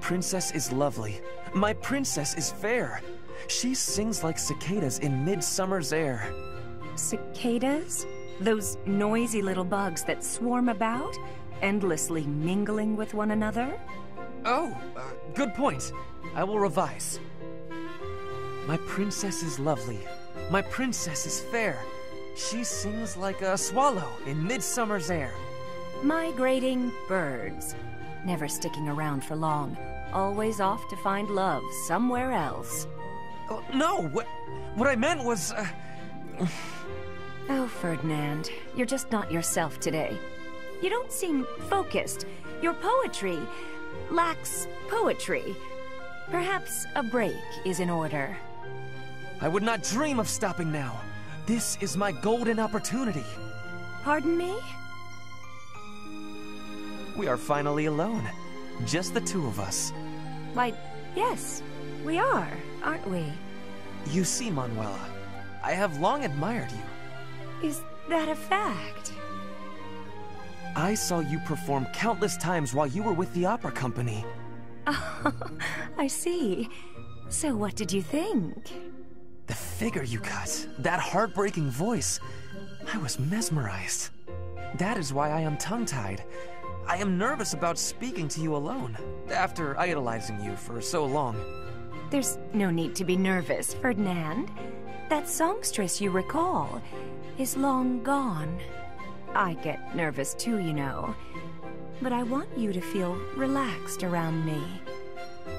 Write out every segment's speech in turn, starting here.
princess is lovely. My princess is fair. She sings like cicadas in midsummer's air. Cicadas? Those noisy little bugs that swarm about, endlessly mingling with one another? Oh, good point. I will revise. My princess is lovely. My princess is fair. She sings like a swallow in midsummer's air. Migrating birds. Never sticking around for long. Always off to find love somewhere else. Oh, no, what I meant was, Oh, Ferdinand, you're just not yourself today. You don't seem focused. Your poetry lacks poetry. Perhaps a break is in order. I would not dream of stopping now. This is my golden opportunity. Pardon me? We are finally alone. Just the two of us. Why, yes, we are, aren't we? You see, Manuela, I have long admired you. Is that a fact? I saw you perform countless times while you were with the opera company. Oh, I see. So what did you think? The figure you cut, that heartbreaking voice, I was mesmerized. That is why I am tongue-tied. I am nervous about speaking to you alone, after idolizing you for so long. There's no need to be nervous, Ferdinand. That songstress you recall is long gone. I get nervous too, you know. But I want you to feel relaxed around me.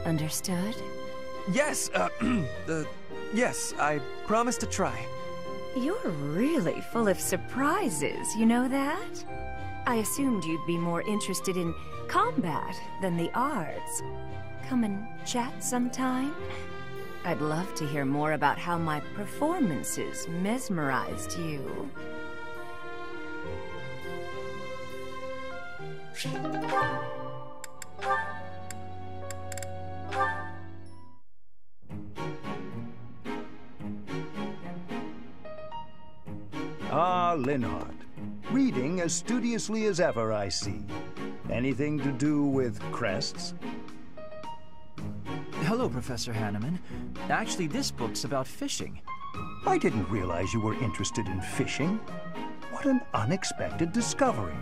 Understood? Yes, yes, I promise to try. You're really full of surprises, you know that? I assumed you'd be more interested in combat than the arts. Come and chat sometime? I'd love to hear more about how my performances mesmerized you. Ah, Linhart. Reading as studiously as ever, I see. Anything to do with crests? Hello, Professor Hanneman. Actually, this book's about fishing. I didn't realize you were interested in fishing. What an unexpected discovery.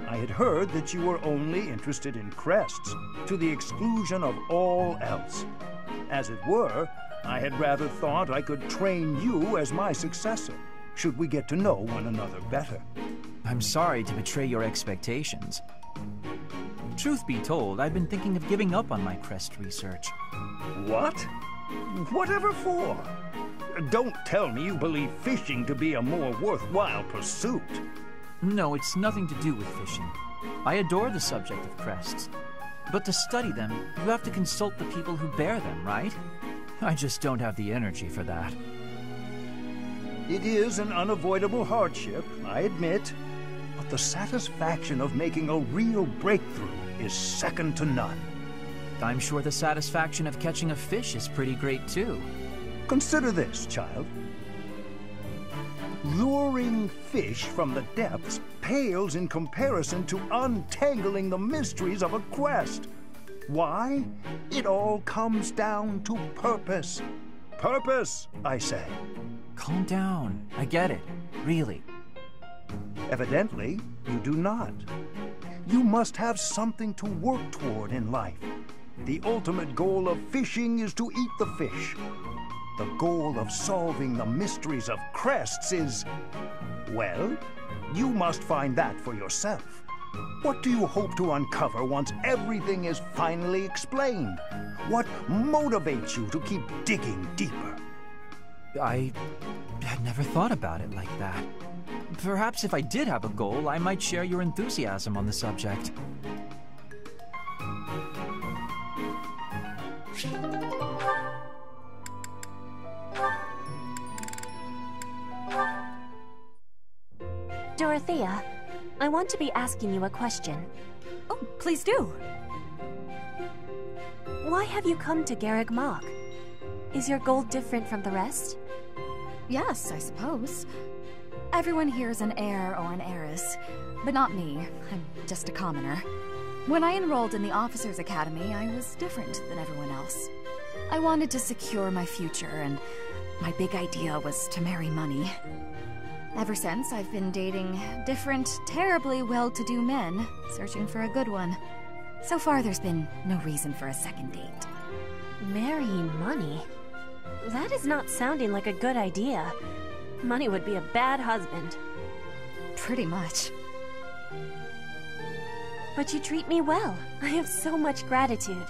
I had heard that you were only interested in crests, to the exclusion of all else. As it were, I had rather thought I could train you as my successor, should we get to know one another better. I'm sorry to betray your expectations. Truth be told, I've been thinking of giving up on my crest research. What? Whatever for? Don't tell me you believe fishing to be a more worthwhile pursuit. No, it's nothing to do with fishing. I adore the subject of crests. But to study them, you have to consult the people who bear them, right? I just don't have the energy for that. It is an unavoidable hardship, I admit. But the satisfaction of making a real breakthrough is second to none. I'm sure the satisfaction of catching a fish is pretty great, too. Consider this, child. Luring fish from the depths pales in comparison to untangling the mysteries of a quest. Why? It all comes down to purpose. Purpose, I say. Calm down. I get it. Really. Evidently, you do not. You must have something to work toward in life. The ultimate goal of fishing is to eat the fish. The goal of solving the mysteries of crests is, well, you must find that for yourself. What do you hope to uncover once everything is finally explained? What motivates you to keep digging deeper? I had never thought about it like that. Perhaps if I did have a goal, I might share your enthusiasm on the subject. Dorothea, I want to be asking you a question. Oh, please do. Why have you come to Garreg Mach? Is your goal different from the rest? Yes, I suppose. Everyone here is an heir or an heiress, but not me. I'm just a commoner. When I enrolled in the Officers Academy, I was different than everyone else. I wanted to secure my future, and my big idea was to marry money. Ever since, I've been dating different, terribly well-to-do men, searching for a good one. So far, there's been no reason for a second date. Marrying money? That is not sounding like a good idea. Money would be a bad husband. Pretty much. But you treat me well. I have so much gratitude.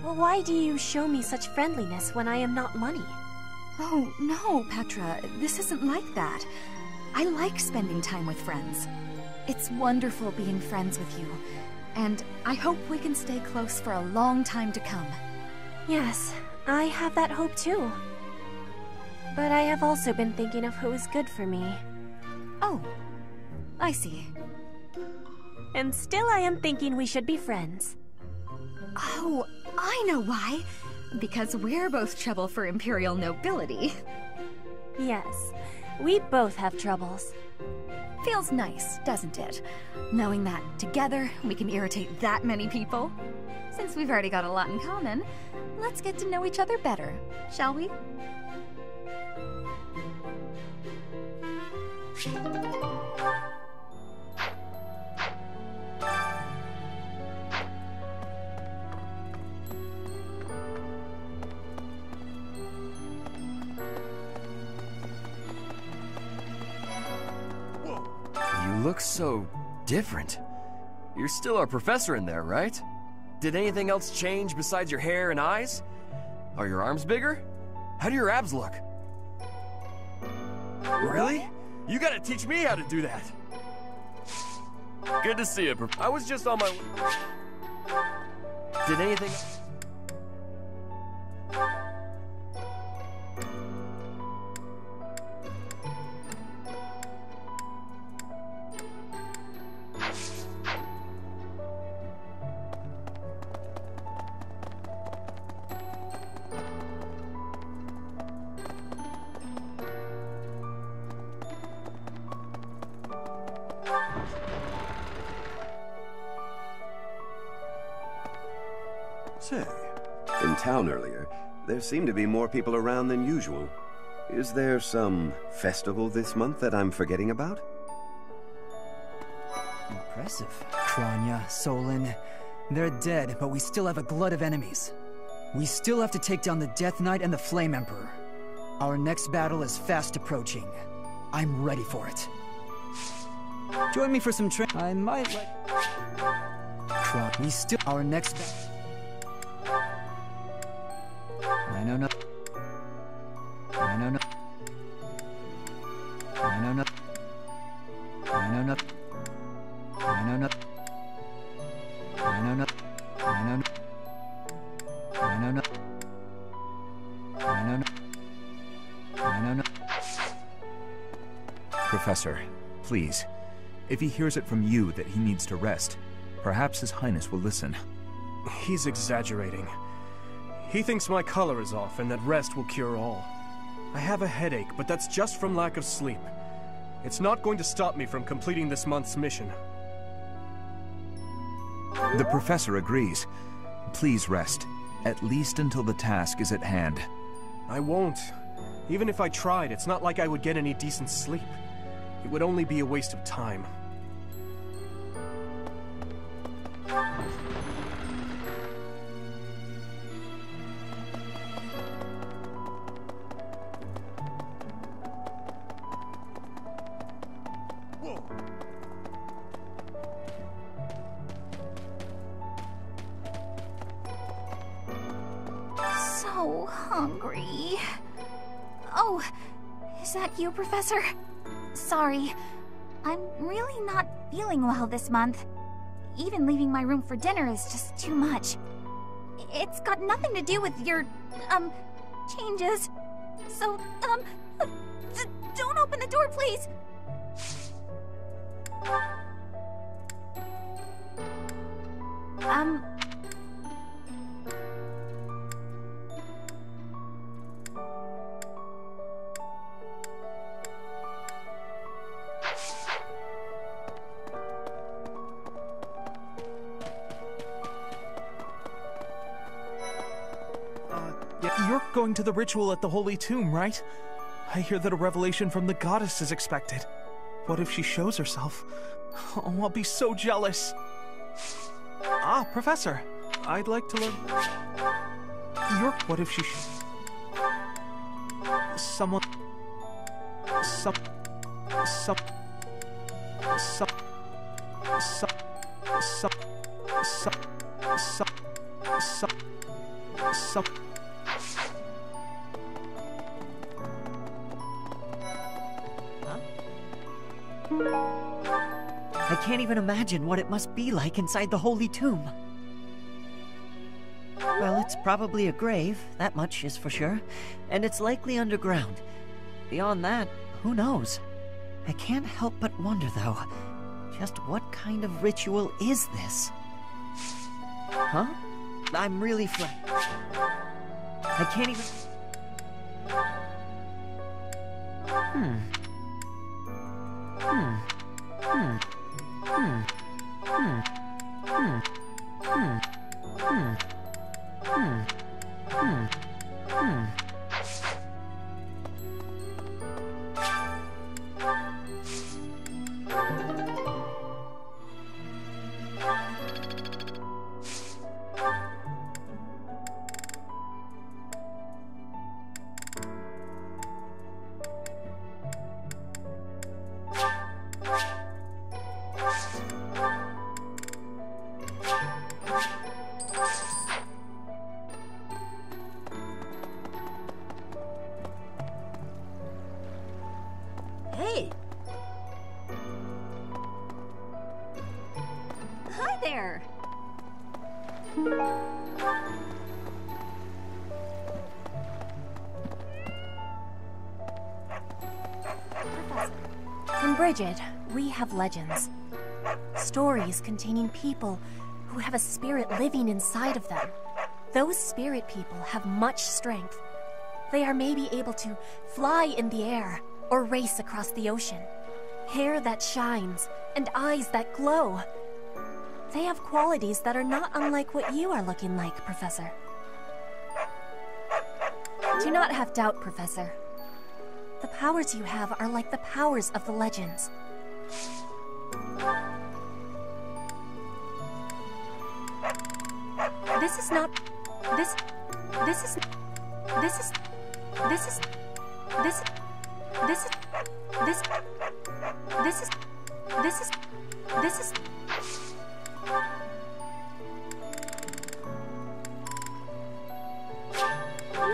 Well, why do you show me such friendliness when I am not money? Oh, no, Petra. This isn't like that. I like spending time with friends. It's wonderful being friends with you. And I hope we can stay close for a long time to come. Yes, I have that hope too. But I have also been thinking of who is good for me. Oh, I see. And still I am thinking we should be friends. Oh, I know why. Because we're both trouble for Imperial nobility. Yes, we both have troubles. Feels nice, doesn't it? Knowing that together we can irritate that many people. Since we've already got a lot in common, let's get to know each other better, shall we? You look so different. You're still our professor in there, right? Did anything else change besides your hair and eyes? Are your arms bigger? How do your abs look? Really? You gotta teach me how to do that. Good to see you, I was just on my... Did anything... Say, in town earlier, there seemed to be more people around than usual. Is there some festival this month that I'm forgetting about? Impressive. Kranya, Solon, they're dead, but we still have a glut of enemies. We still have to take down the Death Knight and the Flame Emperor. Our next battle is fast approaching. I'm ready for it. Join me for some I might like... We still... Our next... I know no... I know no... I know no... I know no... I know no... I know no... I know no... I know no... I know no... I know no... Professor, please. If he hears it from you that he needs to rest, perhaps His Highness will listen. He's exaggerating. He thinks my color is off and that rest will cure all. I have a headache, but that's just from lack of sleep. It's not going to stop me from completing this month's mission. The Professor agrees. Please rest, at least until the task is at hand. I won't. Even if I tried, it's not like I would get any decent sleep. It would only be a waste of time. So hungry. Oh, is that you, Professor? Sorry. I'm really not feeling well this month. Even leaving my room for dinner is just too much. It's got nothing to do with your, changes. So, don't open the door, please! You're going to the ritual at the Holy Tomb, right? I hear that a revelation from the goddess is expected. What if she shows herself? Oh, I'll be so jealous. Ah, Professor. I'd like to learn... What if she... Someone... I can't even imagine what it must be like inside the Holy Tomb. Well, it's probably a grave, that much is for sure, and it's likely underground. Beyond that, who knows? I can't help but wonder, though, just what kind of ritual is this? Huh? I'm really I can't even... Hey! Hi there! In Bridget, we have legends. Stories containing people who have a spirit living inside of them. Those spirit people have much strength. They are maybe able to fly in the air or race across the ocean. Hair that shines and eyes that glow. They have qualities that are not unlike what you are looking like, Professor. Do not have doubt, Professor. The powers you have are like the powers of the legends. This is not... This is...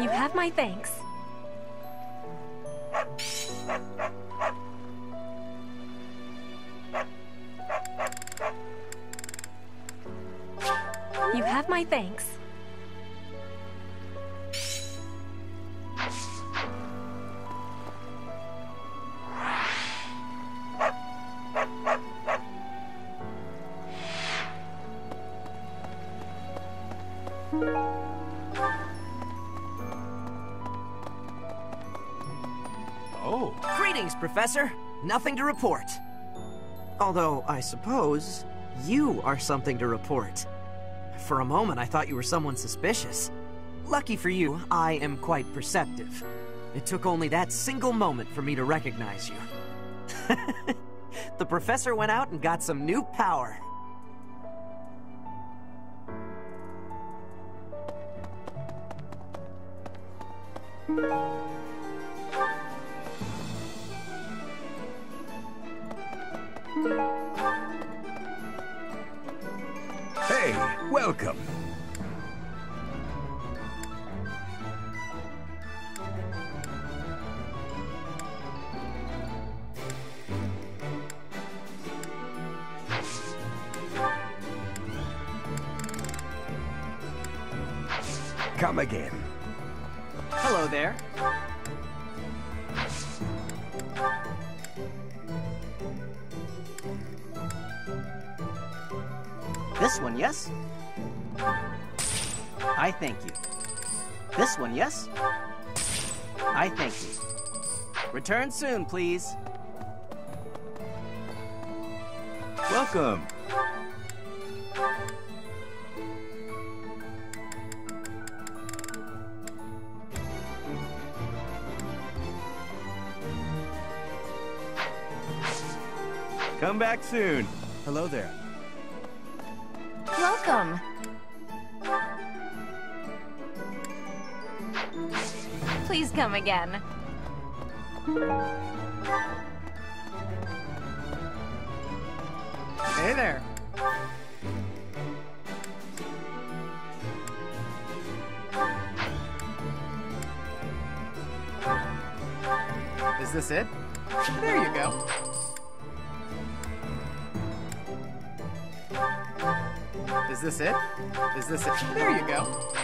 You have my thanks. You have my thanks. Oh. Greetings, Professor. Nothing to report. Although, I suppose, you are something to report. For a moment, I thought you were someone suspicious. Lucky for you, I am quite perceptive. It took only that single moment for me to recognize you. The Professor went out and got some new power. Hey, welcome. Come again. Hello there. This one, yes? I thank you. This one, yes? I thank you. Return soon, please. Welcome. Come back soon. Hello there. Welcome. Please come again. Hey there. Is this it? There you go. Is this it? Is this it? There you go.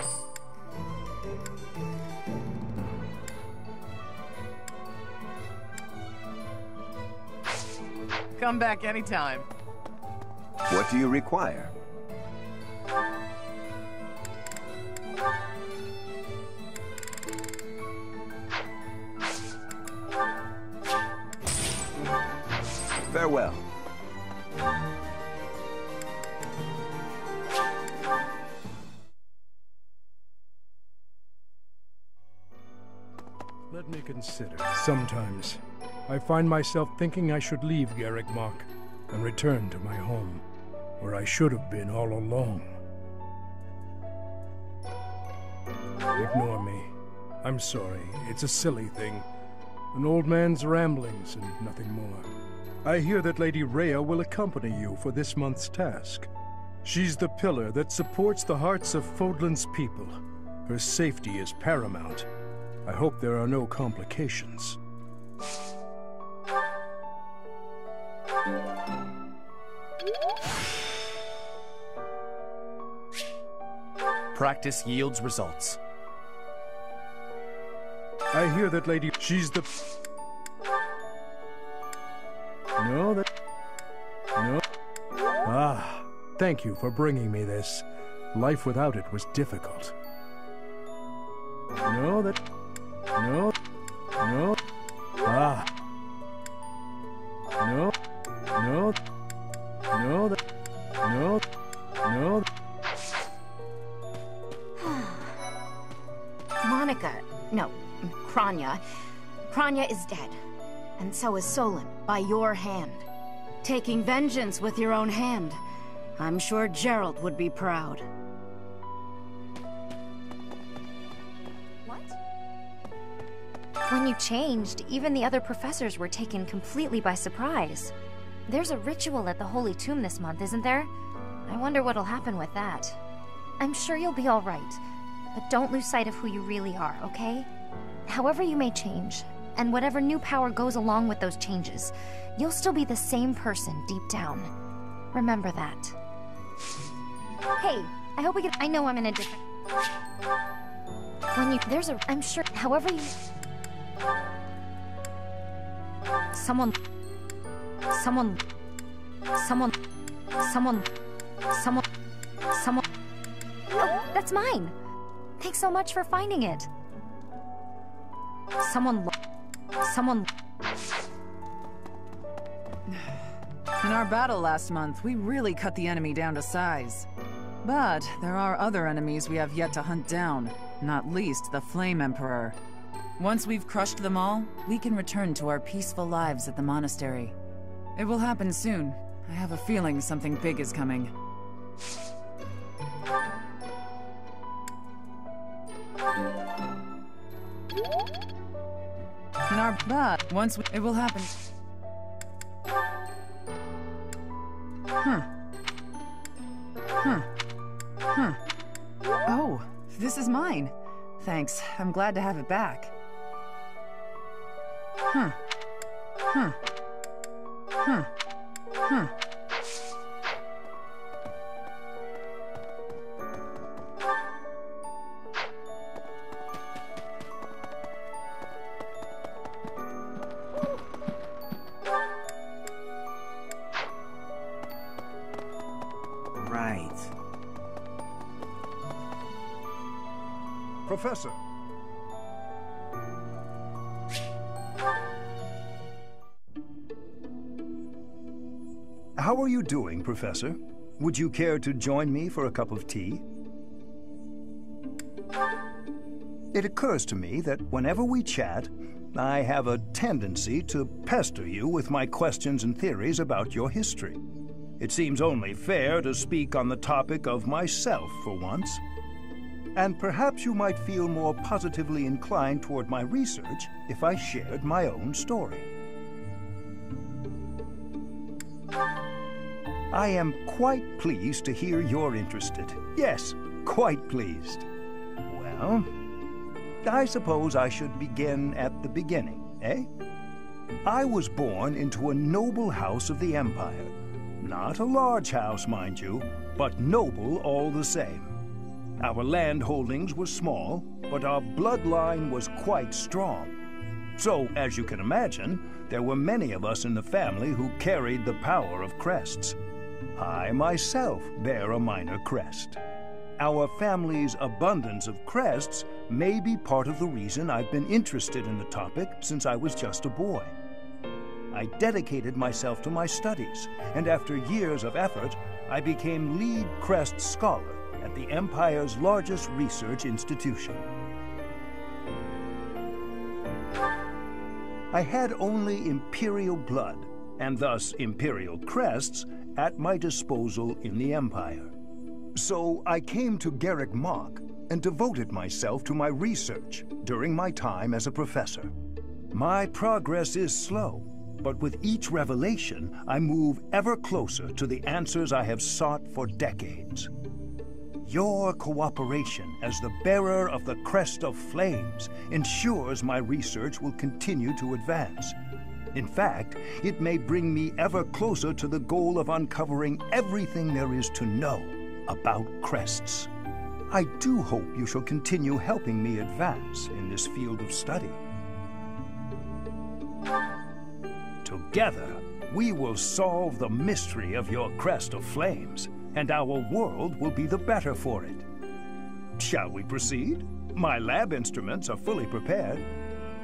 Come back anytime. What do you require? Farewell. Let me consider. Sometimes I find myself thinking I should leave Garrigmach and return to my home, where I should have been all along. Ignore me. I'm sorry. It's a silly thing. An old man's ramblings and nothing more. I hear that Lady Rhea will accompany you for this month's task. She's the pillar that supports the hearts of Fodlan's people. Her safety is paramount. I hope there are no complications. Practice yields results. I hear that Lady... She's the... No, that... No. Ah, thank you for bringing me this. Life without it was difficult. No, that... No. No. Ah. No. No. No, that... No. No. Monica, no, Kranya. Kranya is dead. And so is Solon, by your hand. Taking vengeance with your own hand. I'm sure Gerald would be proud. What? When you changed, even the other professors were taken completely by surprise. There's a ritual at the Holy Tomb this month, isn't there? I wonder what'll happen with that. I'm sure you'll be all right, but don't lose sight of who you really are, okay? However you may change, and whatever new power goes along with those changes, you'll still be the same person deep down. Remember that. Hey, I hope we get— I know I'm in a different— When you— There's a— I'm sure— However you— Someone— Oh, that's mine! Thanks so much for finding it. Someone— In our battle last month, we really cut the enemy down to size. But there are other enemies we have yet to hunt down, not least the Flame Emperor. Once we've crushed them all, we can return to our peaceful lives at the monastery. It will happen soon. I have a feeling something big is coming. But once it will happen. Oh, this is mine. Thanks. I'm glad to have it back. Right. Professor. How are you doing, Professor? Would you care to join me for a cup of tea? It occurs to me that whenever we chat, I have a tendency to pester you with my questions and theories about your history. It seems only fair to speak on the topic of myself for once. And perhaps you might feel more positively inclined toward my research if I shared my own story. I am quite pleased to hear you're interested. Yes, quite pleased. Well, I suppose I should begin at the beginning, eh? I was born into a noble house of the Empire. Not a large house, mind you, but noble all the same. Our land holdings were small, but our bloodline was quite strong. So, as you can imagine, there were many of us in the family who carried the power of crests. I myself bear a minor crest. Our family's abundance of crests may be part of the reason I've been interested in the topic since I was just a boy. I dedicated myself to my studies, and after years of effort, I became lead crest scholar at the Empire's largest research institution. I had only Imperial blood, and thus Imperial crests, at my disposal in the Empire. So I came to Garrick Mach and devoted myself to my research during my time as a professor. My progress is slow, but with each revelation, I move ever closer to the answers I have sought for decades. Your cooperation as the bearer of the Crest of Flames ensures my research will continue to advance. In fact, it may bring me ever closer to the goal of uncovering everything there is to know about crests. I do hope you shall continue helping me advance in this field of study. Together, we will solve the mystery of your Crest of Flames, and our world will be the better for it. Shall we proceed? My lab instruments are fully prepared.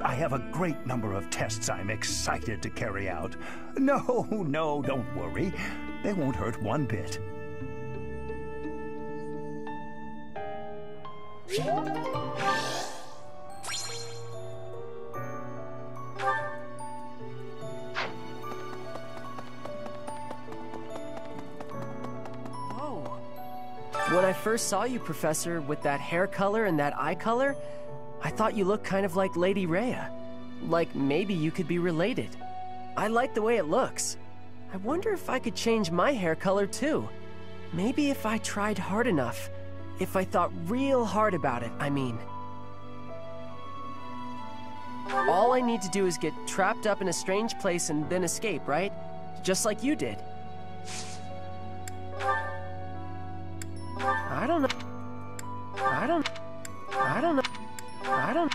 I have a great number of tests I'm excited to carry out. No, don't worry. They won't hurt one bit. When I first saw you, Professor, with that hair color and that eye color, I thought you looked kind of like Lady Rhea. Like maybe you could be related. I like the way it looks. I wonder if I could change my hair color too. Maybe if I tried hard enough. If I thought real hard about it, I mean. All I need to do is get trapped up in a strange place and then escape, right? Just like you did. I don't know. I don't know. I don't know. I don't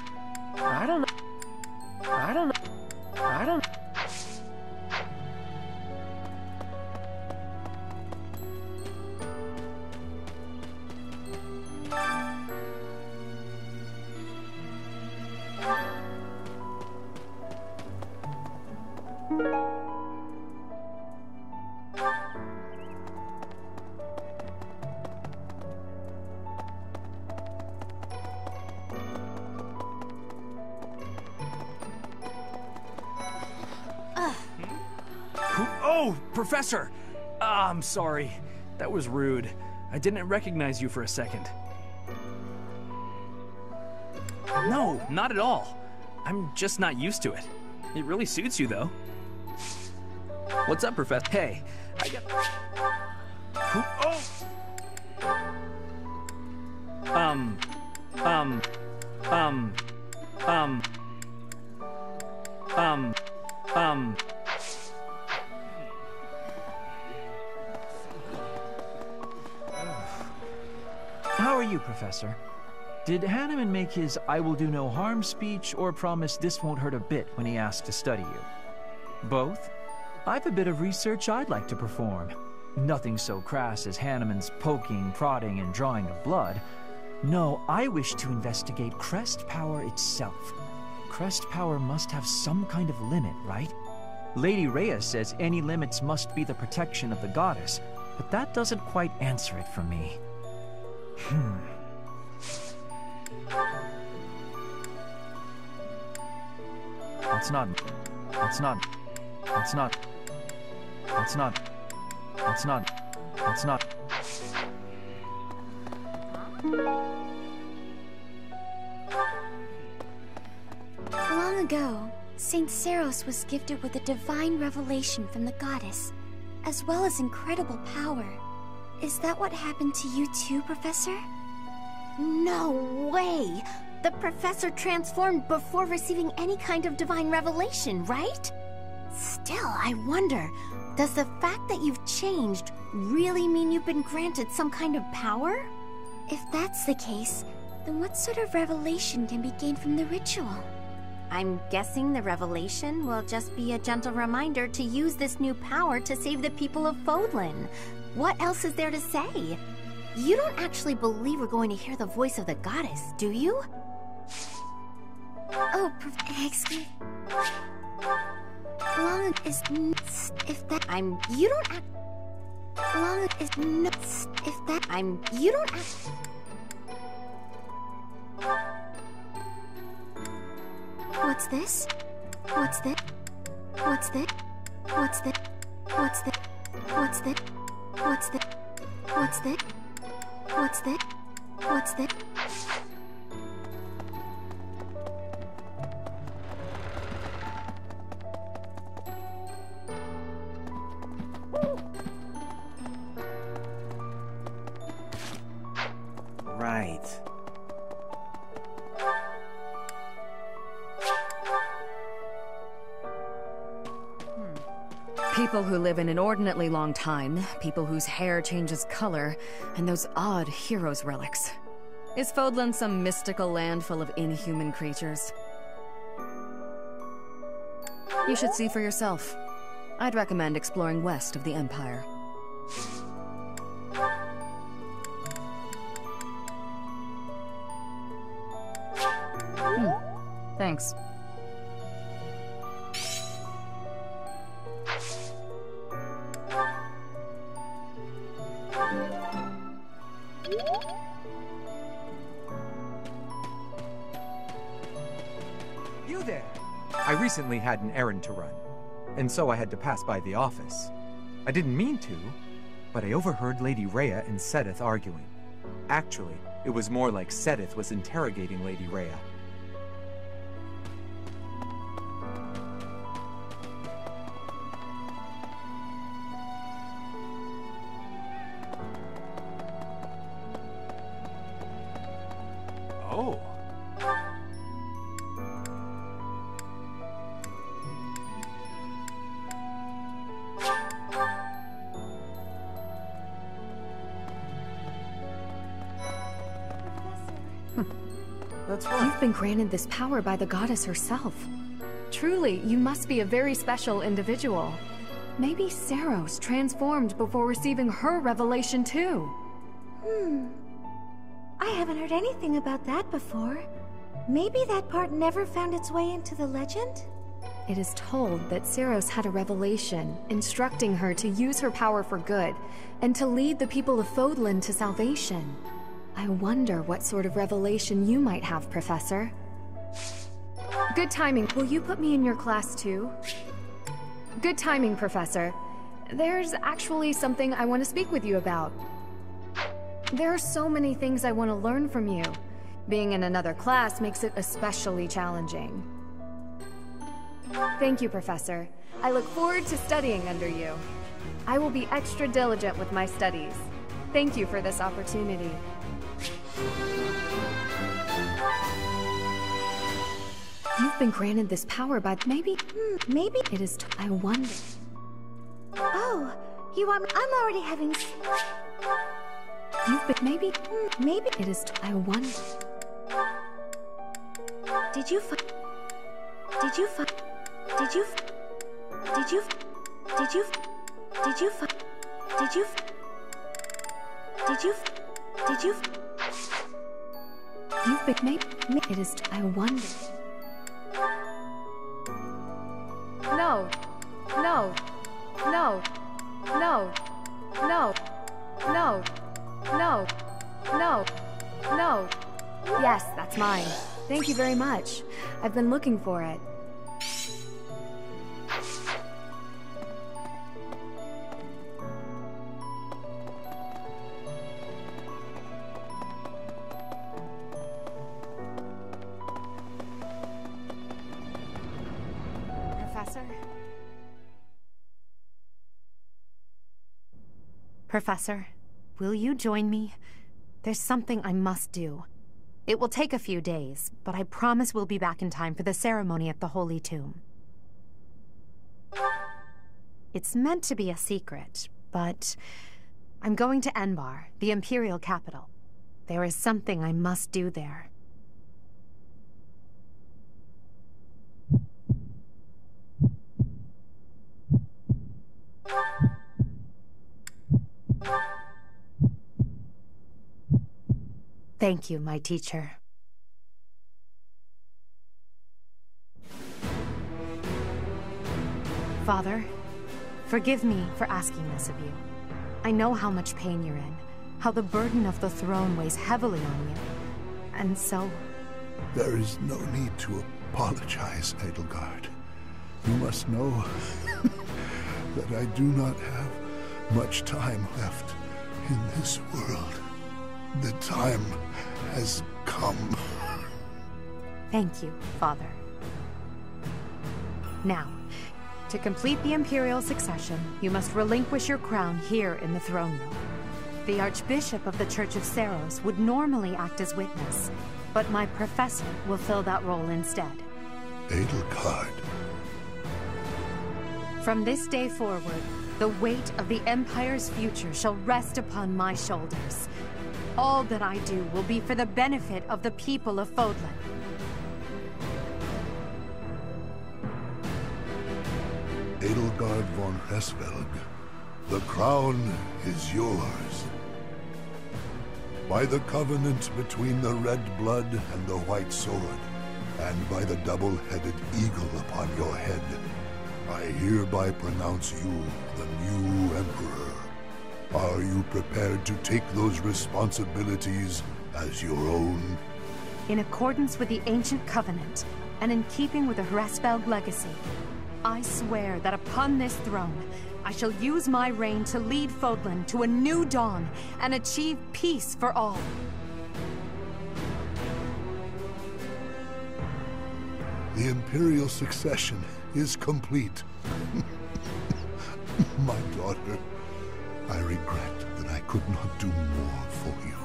know. I don't know. I don't. Oh, Professor! I'm sorry. That was rude. I didn't recognize you for a second. No, not at all. I'm just not used to it. It really suits you, though. What's up, Professor? Hey, I got... How are you, Professor? Did Hanneman make his "I will do no harm" speech or promise this won't hurt a bit when he asked to study you? Both? I've a bit of research I'd like to perform. Nothing so crass as Hanneman's poking, prodding, and drawing of blood. No, I wish to investigate crest power itself. Crest power must have some kind of limit, right? Lady Rhea says any limits must be the protection of the goddess, but that doesn't quite answer it for me. That's not. That's not. That's not. That's not. That's not. That's not. Long ago, Saint Seros was gifted with a divine revelation from the goddess, as well as incredible power. Is that what happened to you too, Professor? No way! The professor transformed before receiving any kind of divine revelation, right? Still, I wonder, does the fact that you've changed really mean you've been granted some kind of power? If that's the case, then what sort of revelation can be gained from the ritual? I'm guessing the revelation will just be a gentle reminder to use this new power to save the people of Fodlan. What else is there to say? You don't actually believe we're going to hear the voice of the goddess, do you? Oh, excuse... Long is... If that... You don't act... Long is... If that... You don't act... What's this? What's this? What's this? What's this? What's this? What's this? What's this? What's this? What's this? What's this? Right. People who live an inordinately long time, people whose hair changes color, and those odd heroes' relics. Is Fodlan some mystical land full of inhuman creatures? You should see for yourself. I'd recommend exploring west of the Empire. Thanks. You there! I recently had an errand to run, and so I had to pass by the office. I didn't mean to, but I overheard Lady Rhea and Sedith arguing. Actually, it was more like Sedith was interrogating Lady Rhea. Oh. That's right. You've been granted this power by the goddess herself. Truly, you must be a very special individual. Maybe Seros transformed before receiving her revelation too. I haven't heard anything about that before. Maybe that part never found its way into the legend? It is told that Seros had a revelation, instructing her to use her power for good, and to lead the people of Fodlan to salvation. I wonder what sort of revelation you might have, Professor. Good timing. Will you put me in your class too? Good timing, Professor. There's actually something I want to speak with you about. There are so many things I want to learn from you. Being in another class makes it especially challenging. Thank you, Professor. I look forward to studying under you. I will be extra diligent with my studies. Thank you for this opportunity. You've been granted this power by maybe it is I wonder. Oh, I'm already having... You've been maybe it is I wonder. Did you find You've been maybe it is I wonder. No. No. No. No. No. No. No. No. No. Yes, that's mine. Thank you very much. I've been looking for it. Professor. Professor, will you join me? There's something I must do. It will take a few days, but I promise we'll be back in time for the ceremony at the Holy Tomb. It's meant to be a secret, but I'm going to Enbar, the Imperial capital. There is something I must do there. Thank you, my teacher. Father, forgive me for asking this of you. I know how much pain you're in, how the burden of the throne weighs heavily on you, and so... There is no need to apologize, Edelgard. You must know that I do not have much time left in this world. The time has come. Thank you, Father. Now, to complete the Imperial succession, you must relinquish your crown here in the throne room. The Archbishop of the Church of Seiros would normally act as witness, but my professor will fill that role instead. Edelgard. From this day forward, the weight of the Empire's future shall rest upon my shoulders. All that I do will be for the benefit of the people of Fodlan. Edelgard von Hesvelg, the crown is yours. By the covenant between the red blood and the white sword, and by the double-headed eagle upon your head, I hereby pronounce you the new Emperor. Are you prepared to take those responsibilities as your own? In accordance with the ancient covenant, and in keeping with the Hresvelg legacy, I swear that upon this throne, I shall use my reign to lead Fodlan to a new dawn and achieve peace for all. The Imperial succession is complete. My daughter, I regret that I could not do more for you.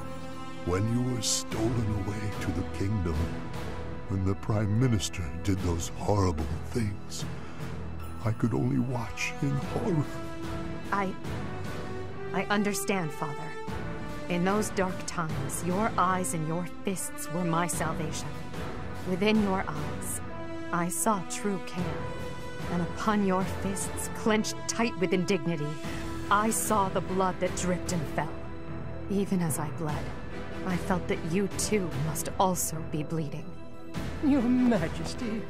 When you were stolen away to the kingdom, when the Prime Minister did those horrible things, I could only watch in horror. I understand, Father. In those dark times, your eyes and your fists were my salvation. Within your eyes, I saw true care. And upon your fists, clenched tight with indignity, I saw the blood that dripped and fell. Even as I bled, I felt that you too must also be bleeding. Your Majesty,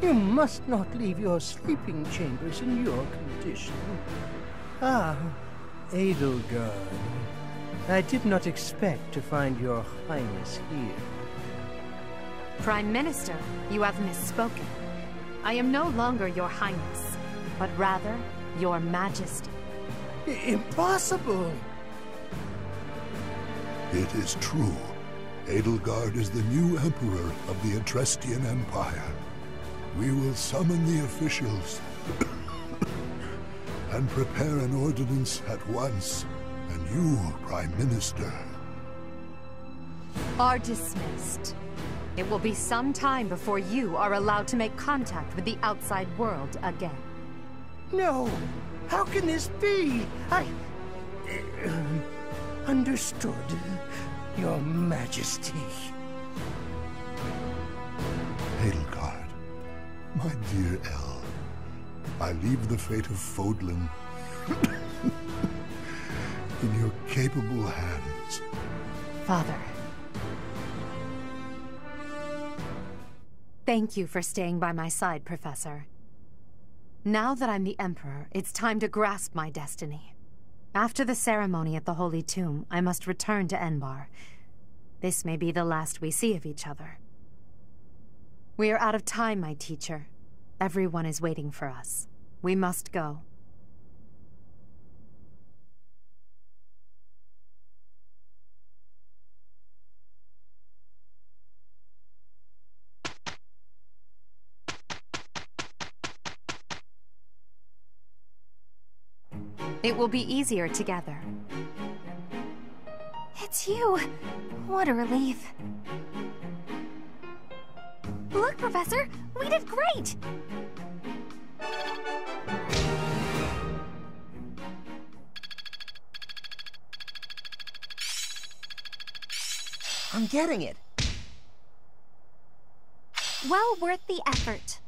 you must not leave your sleeping chambers in your condition. Ah, Edelgard. I did not expect to find your Highness here. Prime Minister, you have misspoken. I am no longer your Highness, but rather your Majesty. Impossible! It is true. Edelgard is the new Emperor of the Etrestian Empire. We will summon the officials and prepare an ordinance at once, and you, Prime Minister, are dismissed. It will be some time before you are allowed to make contact with the outside world again. No! How can this be? Understood, Your Majesty. Edelgard, my dear El, I leave the fate of Fodlan in your capable hands. Father. Thank you for staying by my side, Professor. Now that I'm the Emperor, it's time to grasp my destiny. After the ceremony at the Holy Tomb, I must return to Enbar. This may be the last we see of each other. We are out of time, my teacher. Everyone is waiting for us. We must go. It will be easier together. It's you. What a relief. Look, Professor, we did great! I'm getting it. Well worth the effort.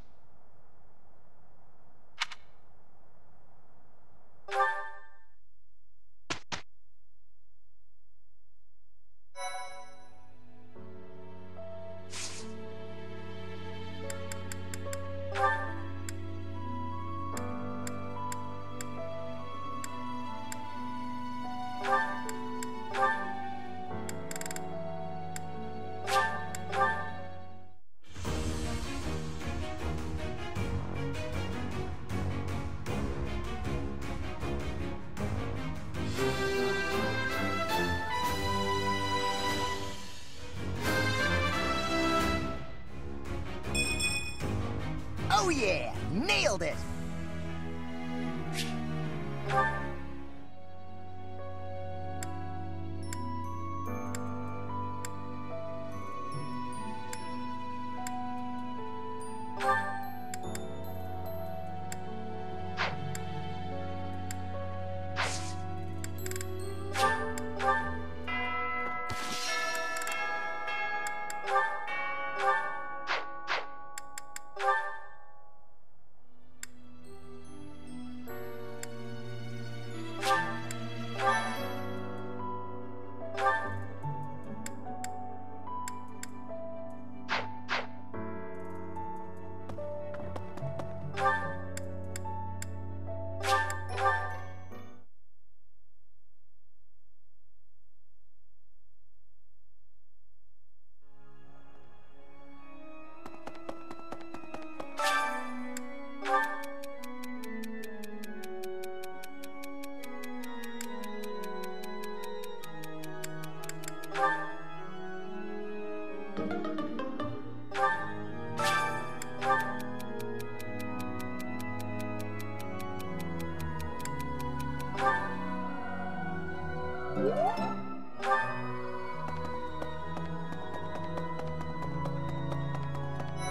Oh yeah! Nailed it!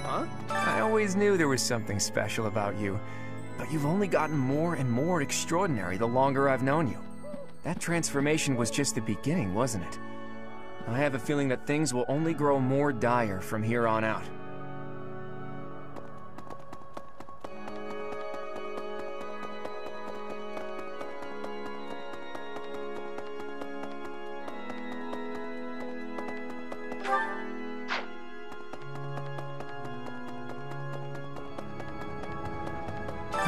Huh? I always knew there was something special about you, but you've only gotten more and more extraordinary the longer I've known you. That transformation was just the beginning, wasn't it? I have a feeling that things will only grow more dire from here on out.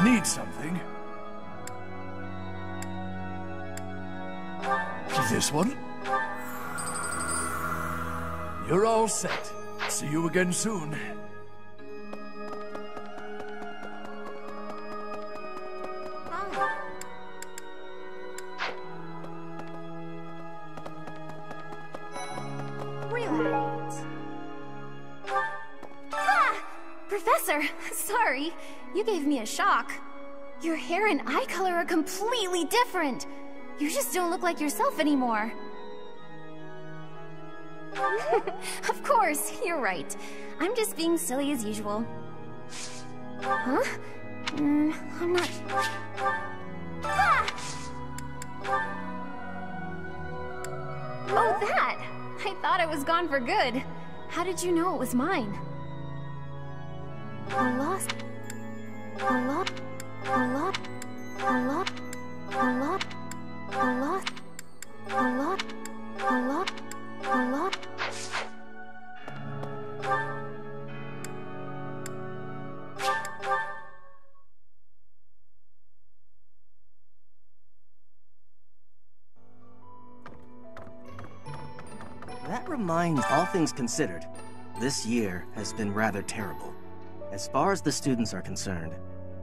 Need something? This one? You're all set. See you again soon. Relax. Ah! Professor, sorry. You gave me a shock. Your hair and eye color are completely different. You just don't look like yourself anymore. Of course, you're right. I'm just being silly as usual. Huh? I'm not... Ah! Oh, that! I thought it was gone for good. How did you know it was mine? A lot... A lot... A lot... A lot... A lot... A lot... A lot... A lot... A lot... That reminds, all things considered, this year has been rather terrible. As far as the students are concerned,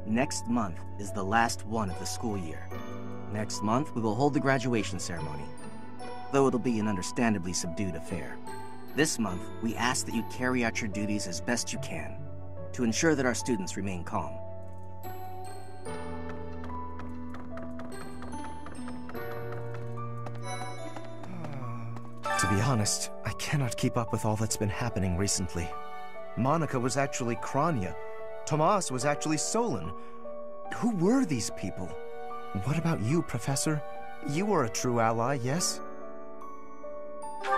next month is the last one of the school year. Next month, we will hold the graduation ceremony, though it'll be an understandably subdued affair. This month, we ask that you carry out your duties as best you can, to ensure that our students remain calm. honest, I cannot keep up with all that's been happening recently. Monica was actually Kranya. Tomas was actually Solon. Who were these people? What about you, Professor? You were a true ally, yes?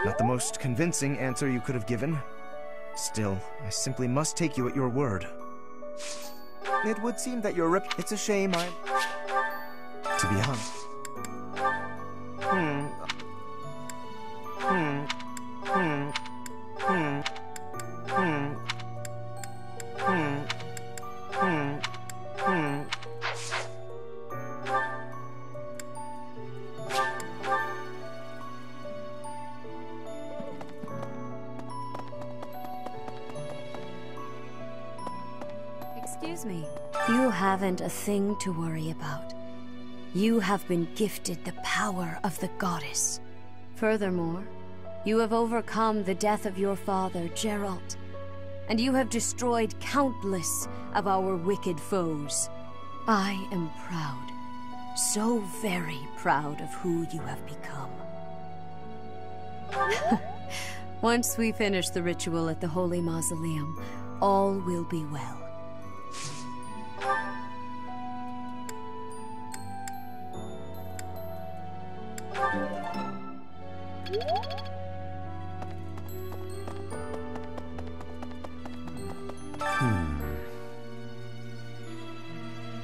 Not the most convincing answer you could have given. Still, I simply must take you at your word. It would seem that you're it's a shame I'm... To be honest... Excuse me. You haven't a thing to worry about. You have been gifted the power of the goddess. Furthermore, you have overcome the death of your father, Geralt, and you have destroyed countless of our wicked foes. I am proud, so very proud of who you have become. Once we finish the ritual at the Holy Mausoleum, all will be well.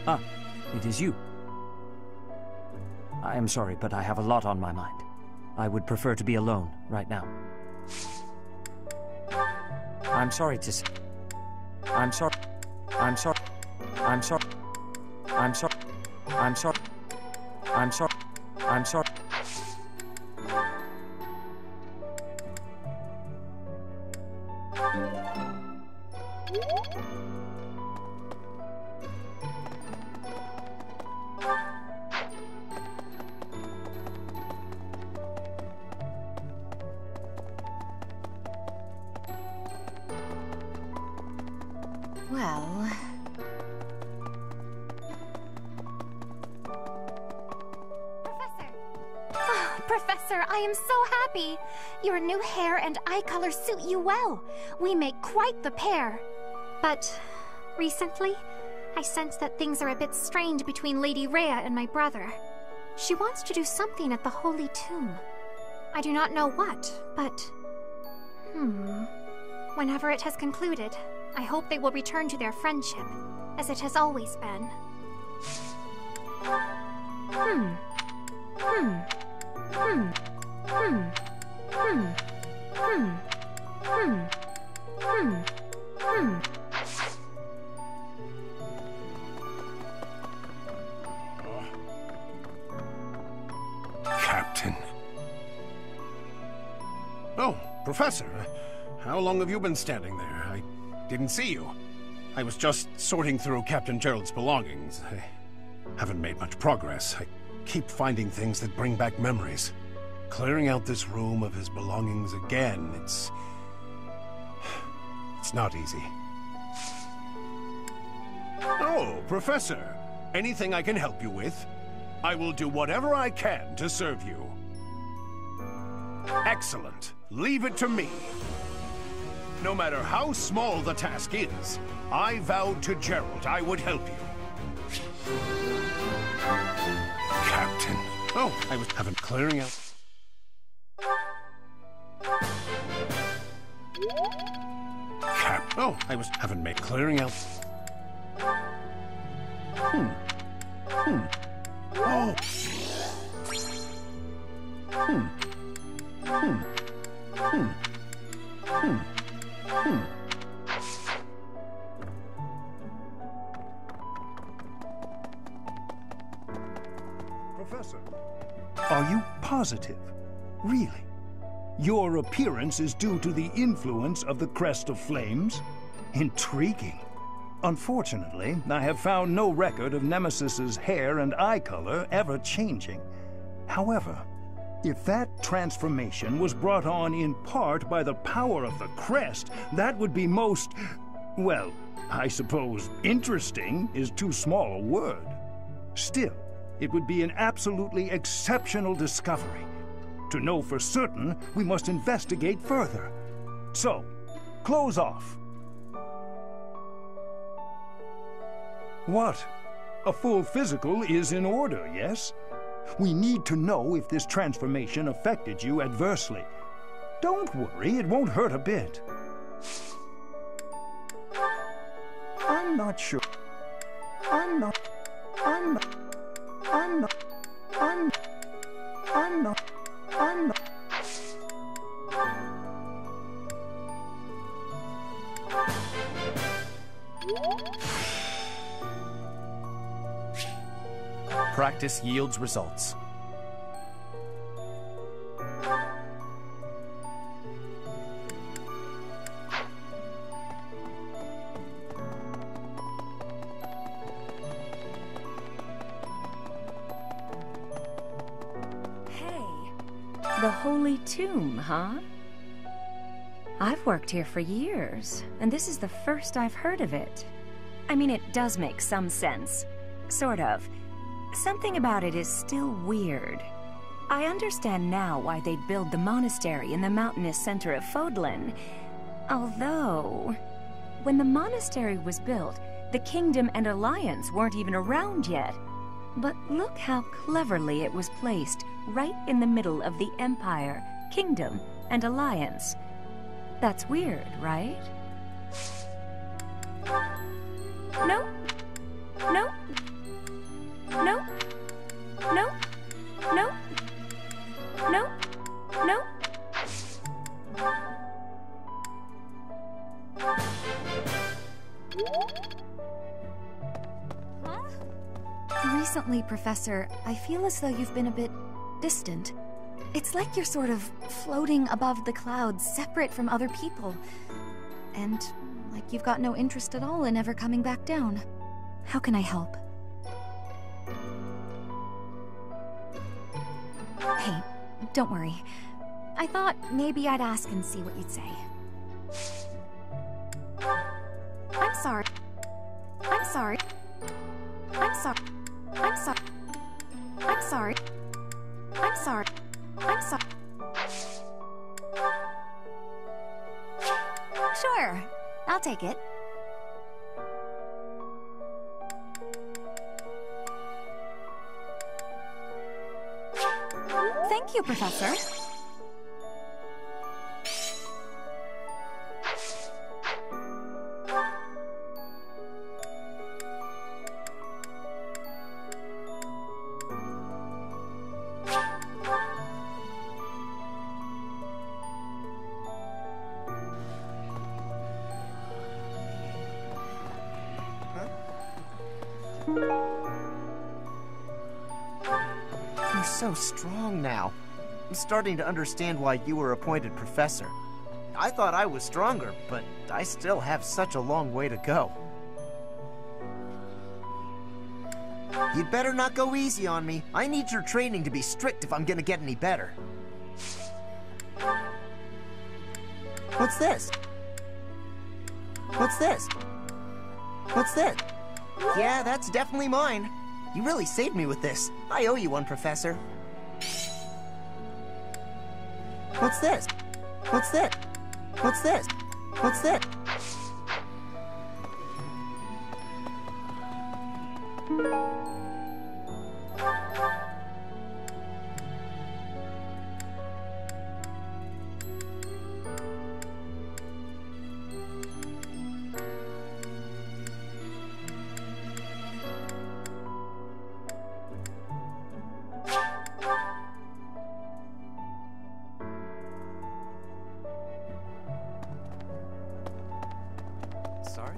Ah, it is you. I am sorry, but I have a lot on my mind. I would prefer to be alone right now. I'm sorry to say. I'm sorry. I'm sorry. I'm sorry. I'm sorry. I'm sorry. I'm sorry. I'm sorry. Well... Professor, I am so happy! Your new hair and eye color suit you well. We make quite the pair. But recently, I sense that things are a bit strained between Lady Rhea and my brother. She wants to do something at the Holy Tomb. I do not know what, but... Whenever it has concluded, I hope they will return to their friendship, as it has always been. Captain. Oh, Professor. How long have you been standing there? I didn't see you. I was just sorting through Captain Gerald's belongings. I haven't made much progress. I keep finding things that bring back memories. Clearing out this room of his belongings again, it's not easy. Oh, Professor. Anything I can help you with? I will do whatever I can to serve you. Excellent. Leave it to me. No matter how small the task is, I vowed to Gerald I would help you. Captain. Oh, I haven't clearing out. Oh, I haven't made clearing out. Oh. Professor, are you positive? Really? Your appearance is due to the influence of the Crest of Flames? Intriguing. Unfortunately, I have found no record of Nemesis's hair and eye color ever changing. However, if that transformation was brought on in part by the power of the crest, that would be most, well, I suppose interesting is too small a word. Still, it would be an absolutely exceptional discovery. To know for certain, we must investigate further. So, close off. What? A full physical is in order, yes? We need to know if this transformation affected you adversely. Don't worry, it won't hurt a bit. I'm not sure. I'm not. Practice yields results. The Holy Tomb, huh? I've worked here for years, and this is the first I've heard of it. I mean, it does make some sense. Sort of. Something about it is still weird. I understand now why they'd build the monastery in the mountainous center of Fodlan. Although, when the monastery was built, the Kingdom and Alliance weren't even around yet. But look how cleverly it was placed, right in the middle of the Empire, Kingdom, and Alliance. That's weird, right? No. No. No. No. No. No. No. Recently, Professor, I feel as though you've been a bit distant. It's like you're sort of floating above the clouds, separate from other people. And like you've got no interest at all in ever coming back down. How can I help? Hey, don't worry. I thought maybe I'd ask and see what you'd say. I'm sorry. I'm sorry. I'm sorry. I'm sorry. I'm sorry. I'm sorry. I'm sorry. Sure, I'll take it. Thank you, Professor. You're so strong now. I'm starting to understand why you were appointed professor. I thought I was stronger, but I still have such a long way to go. You'd better not go easy on me. I need your training to be strict if I'm gonna get any better. What's this? What's this? What's this? Yeah, that's definitely mine. You really saved me with this. I owe you one, Professor. What's this? What's this? What's this? What's this? Sorry?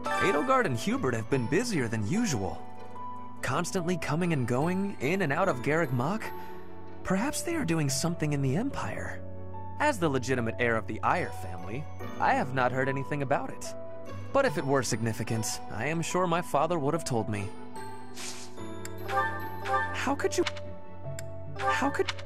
Edelgard and Hubert have been busier than usual. Constantly coming and going, in and out of Garreg Mach. Perhaps they are doing something in the Empire. As the legitimate heir of the Eyre family, I have not heard anything about it. But if it were significant, I am sure my father would have told me. How could you... How could you...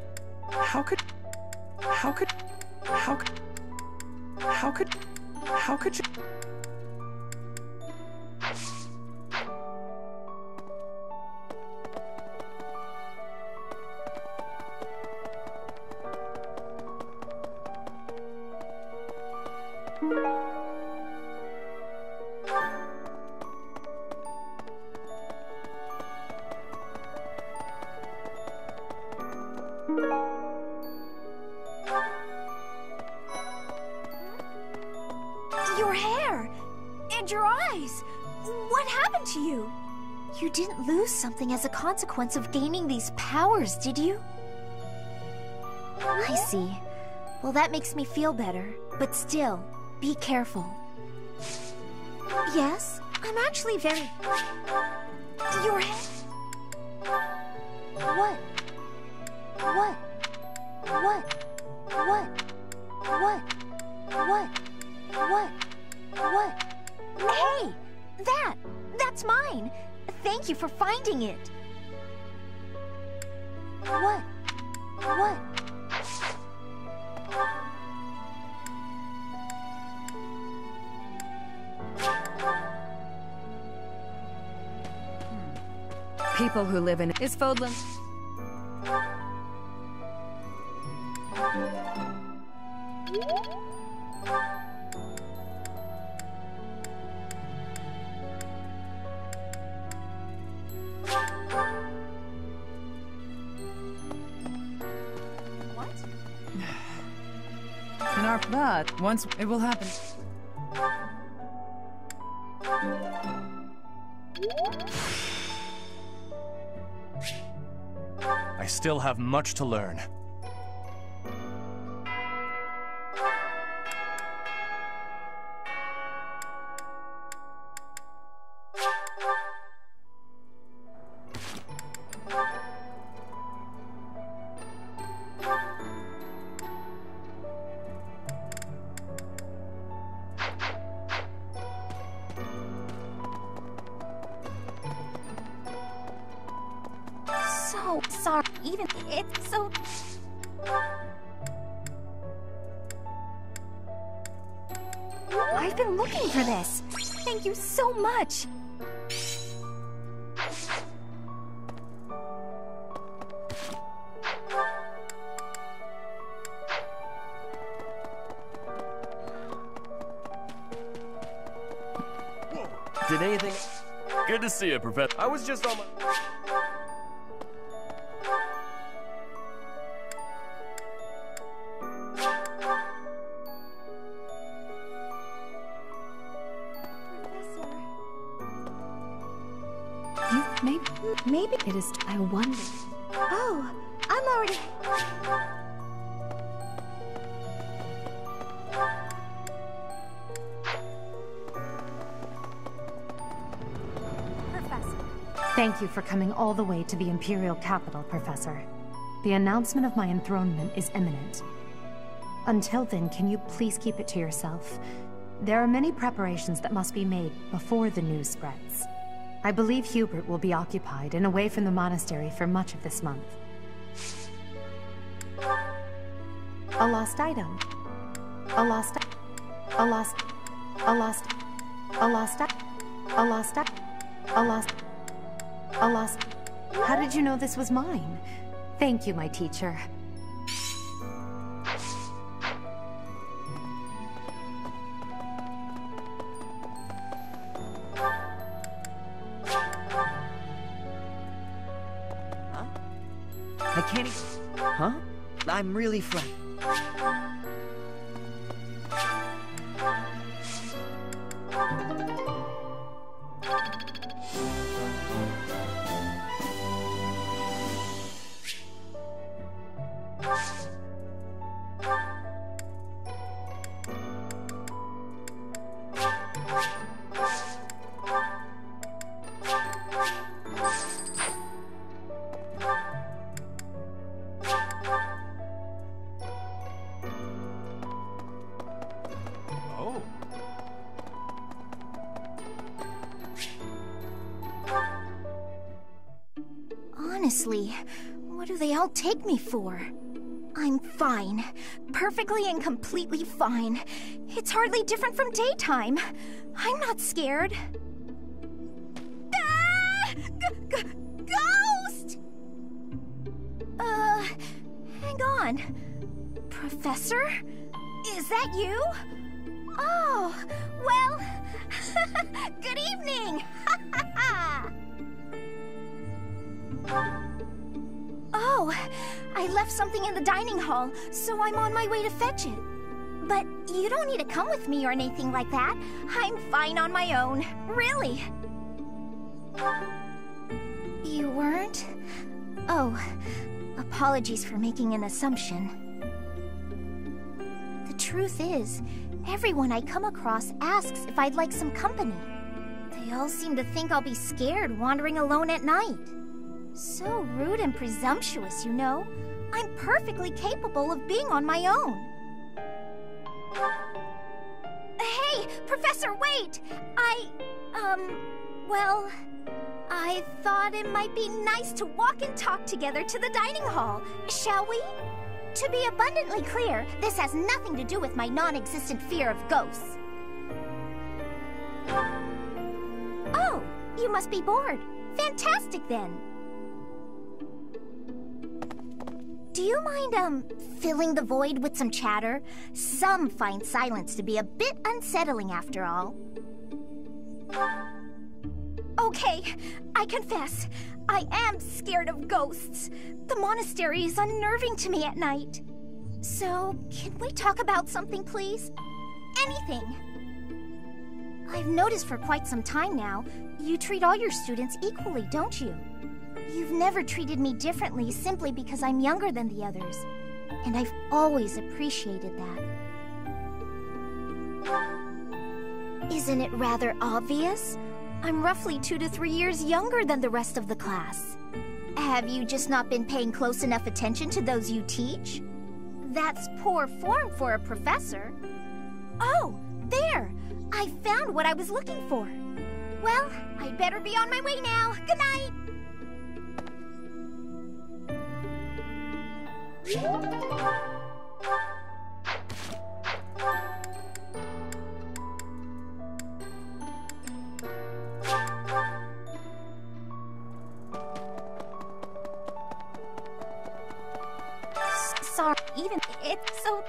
Your hair! And your eyes! What happened to you? You didn't lose something as a consequence of gaining these powers, did you? I see. Well, that makes me feel better. But still, be careful. Yes, I'm actually very... Your head... What? What? What? What? What? What? What? What? Hey! That's mine! Thank you for finding it! What? What? People who live in... Is Fodlan... But once it will happen. I still have much to learn. Sorry, even it's so... I've been looking for this. Thank you so much. Did anything... Good to see you, Professor. I was just on my... Maybe it is... I wonder... Oh, I'm already... Professor. Thank you for coming all the way to the Imperial capital, Professor. The announcement of my enthronement is imminent. Until then, can you please keep it to yourself? There are many preparations that must be made before the news spreads. I believe Hubert will be occupied and away from the monastery for much of this month. A lost item. A lost... A lost... A lost... A lost... A lost... A lost... A lost... How did you know this was mine? Thank you, my teacher. I can't even... Huh? I'm really frightened. Honestly, what do they all take me for? I'm fine. Perfectly and completely fine. It's hardly different from daytime. I'm not scared. Ah! Ghost! Hang on. Professor? Is that you? Oh, well... Good evening! Oh, I left something in the dining hall, so I'm on my way to fetch it. But you don't need to come with me or anything like that. I'm fine on my own. Really. You weren't? Oh, apologies for making an assumption. The truth is, everyone I come across asks if I'd like some company. They all seem to think I'll be scared wandering alone at night. So rude and presumptuous, you know. I'm perfectly capable of being on my own. Hey, Professor, wait! Well, I thought it might be nice to walk and talk together to the dining hall. Shall we? To be abundantly clear, this has nothing to do with my non-existent fear of ghosts. Oh, you must be bored. Fantastic, then. Do you mind, filling the void with some chatter? Some find silence to be a bit unsettling after all. Okay, I confess, I am scared of ghosts. The monastery is unnerving to me at night. So, can we talk about something, please? Anything. I've noticed for quite some time now, you treat all your students equally, don't you? You've never treated me differently simply because I'm younger than the others. And I've always appreciated that. Isn't it rather obvious? I'm roughly 2 to 3 years younger than the rest of the class. Have you just not been paying close enough attention to those you teach? That's poor form for a professor. Oh, there! I found what I was looking for. Well, I'd better be on my way now. Good night! Sorry, even it's so...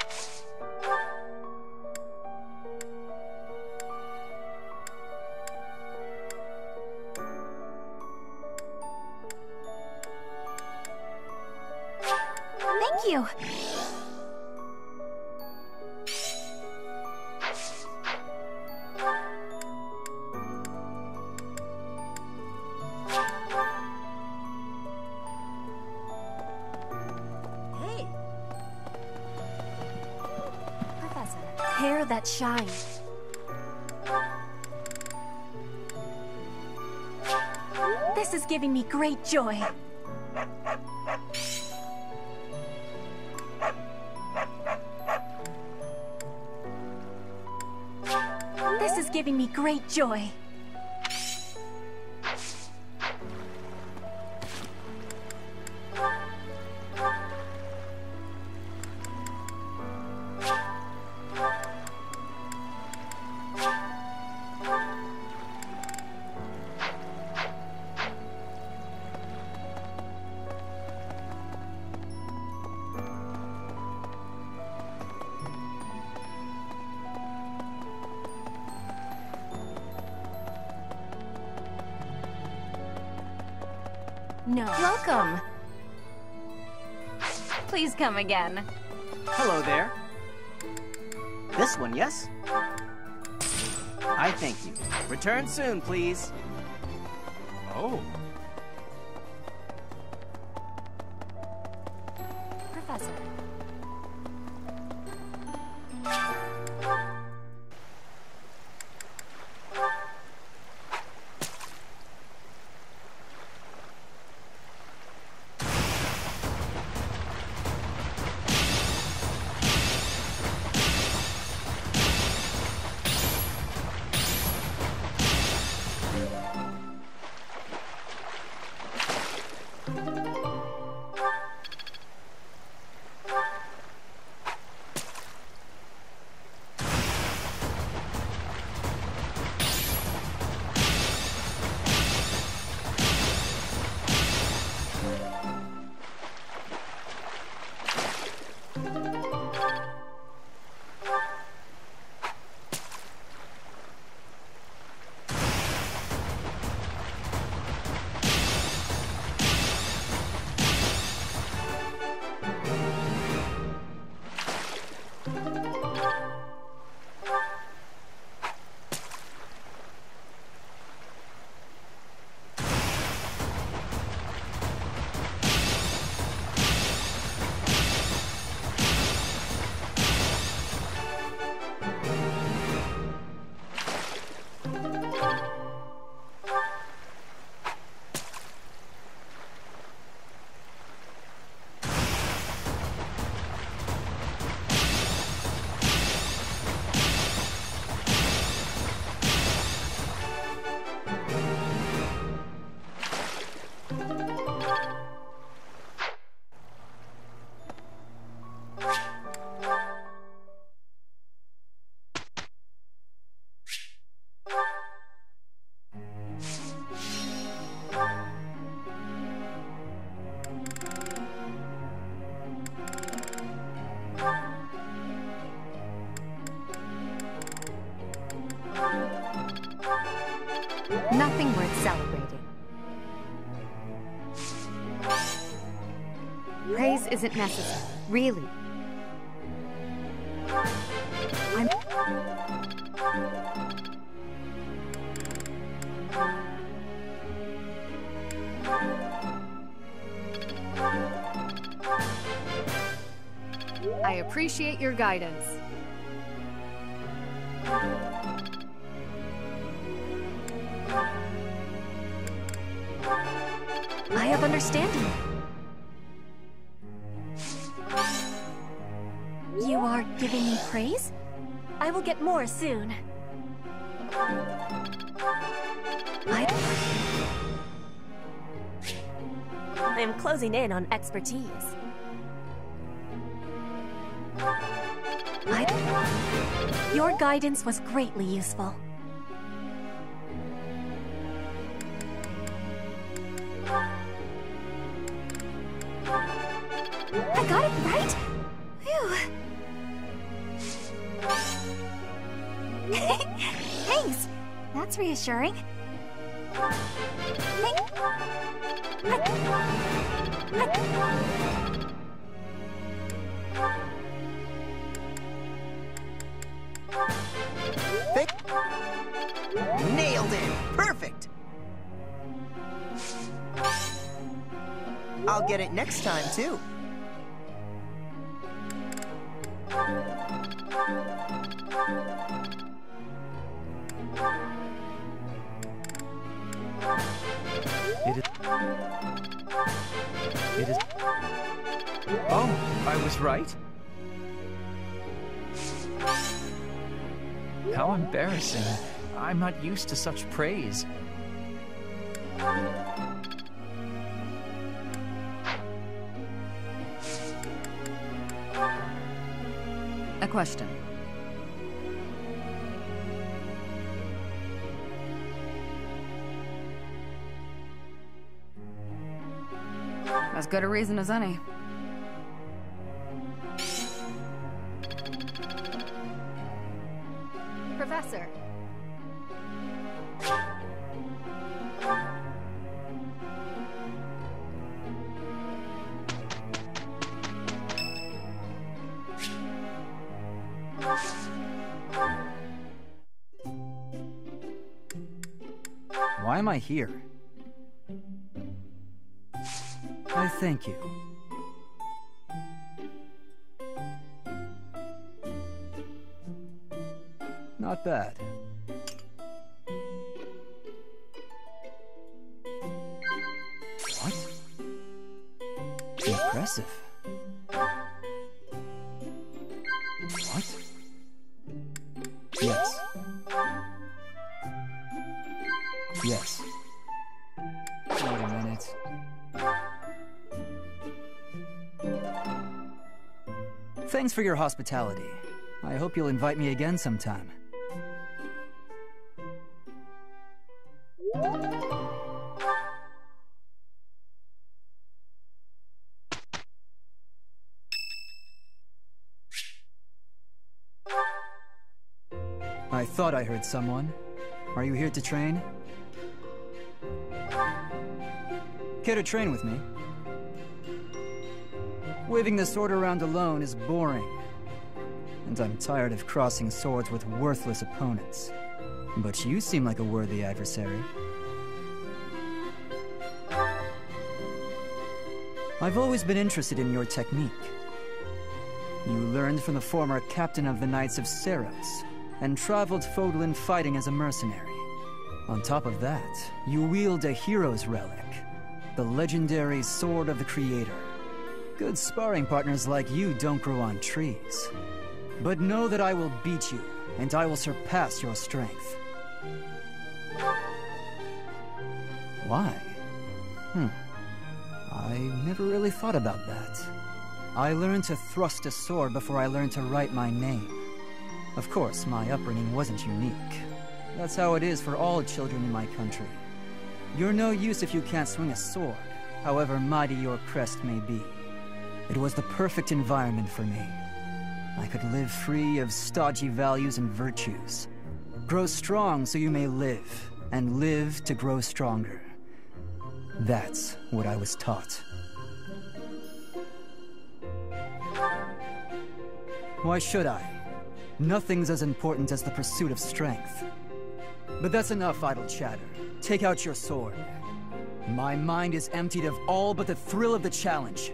Thank you. Hey. Professor, hair that shines. This is giving me great joy. This is giving me great joy. No. Welcome. Please come again. Hello there. This one, yes? I thank you. Return soon, please. Oh. Professor. Nothing worth celebrating. Praise isn't necessary, really. I appreciate your guidance. I have understanding. You are giving me praise? I will get more soon. I am closing in on expertise. Your guidance was greatly useful. I got it right? Phew. Thanks. That's reassuring. Nailed it! Perfect! I'll get it next time, too. It is... Oh, I was right? How embarrassing. I'm not used to such praise. A question. As good a reason as any. Professor. Why am I here? I thank you. Not bad. What? Impressive. What? Yes. Yes. Wait a minute. Thanks for your hospitality. I hope you'll invite me again sometime. I thought I heard someone. Are you here to train? Care to train with me? Waving the sword around alone is boring. And I'm tired of crossing swords with worthless opponents. But you seem like a worthy adversary. I've always been interested in your technique. You learned from the former captain of the Knights of Seros, and traveled Fodlan fighting as a mercenary. On top of that, you wield a hero's relic, the legendary Sword of the Creator. Good sparring partners like you don't grow on trees. But know that I will beat you, and I will surpass your strength. Why? I never really thought about that. I learned to thrust a sword before I learned to write my name. Of course, my upbringing wasn't unique. That's how it is for all children in my country. You're no use if you can't swing a sword, however mighty your crest may be. It was the perfect environment for me. I could live free of stodgy values and virtues. Grow strong so you may live, and live to grow stronger. That's what I was taught. Why should I? Nothing's as important as the pursuit of strength. But that's enough idle chatter. Take out your sword. My mind is emptied of all but the thrill of the challenge.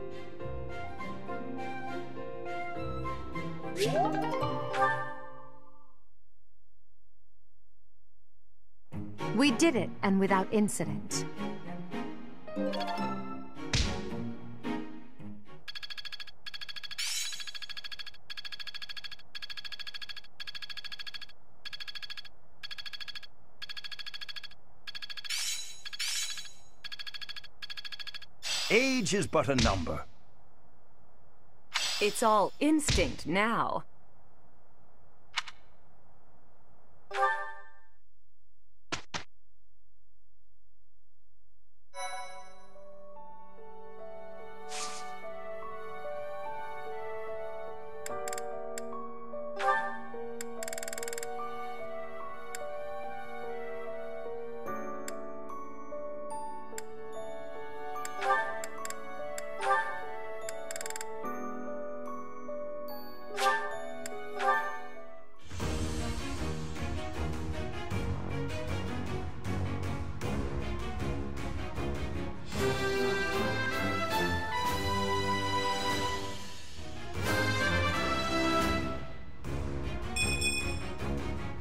We did it, and without incident. Age is but a number. It's all instinct now.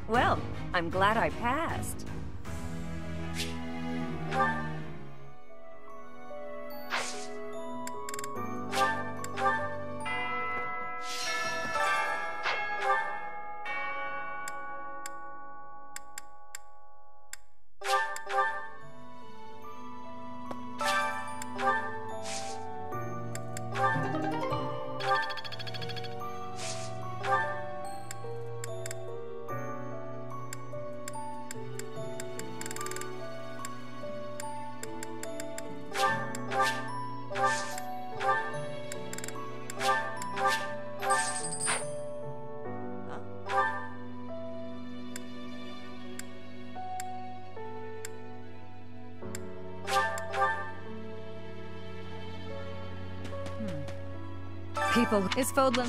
Well, I'm glad I passed. People, is Fodlan...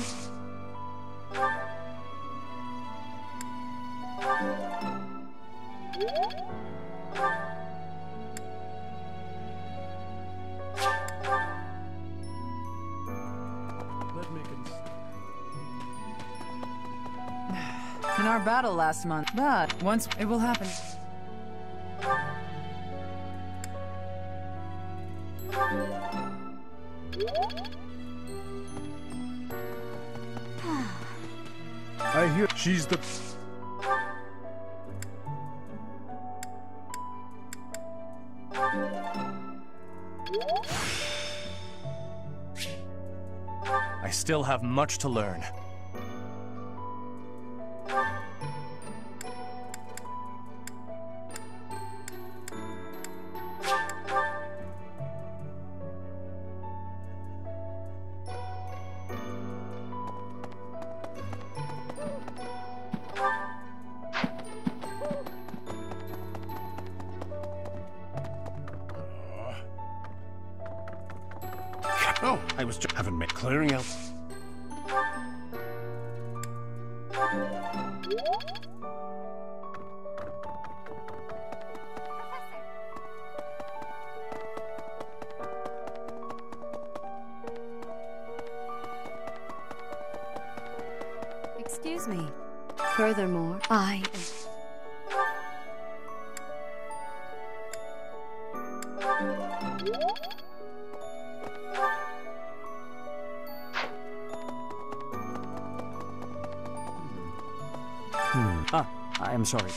In our battle last month, but once it will happen. I hear she's the... I still have much to learn. Oh, I was just haven't made clearing out. Excuse me. Furthermore, I am... I am sorry.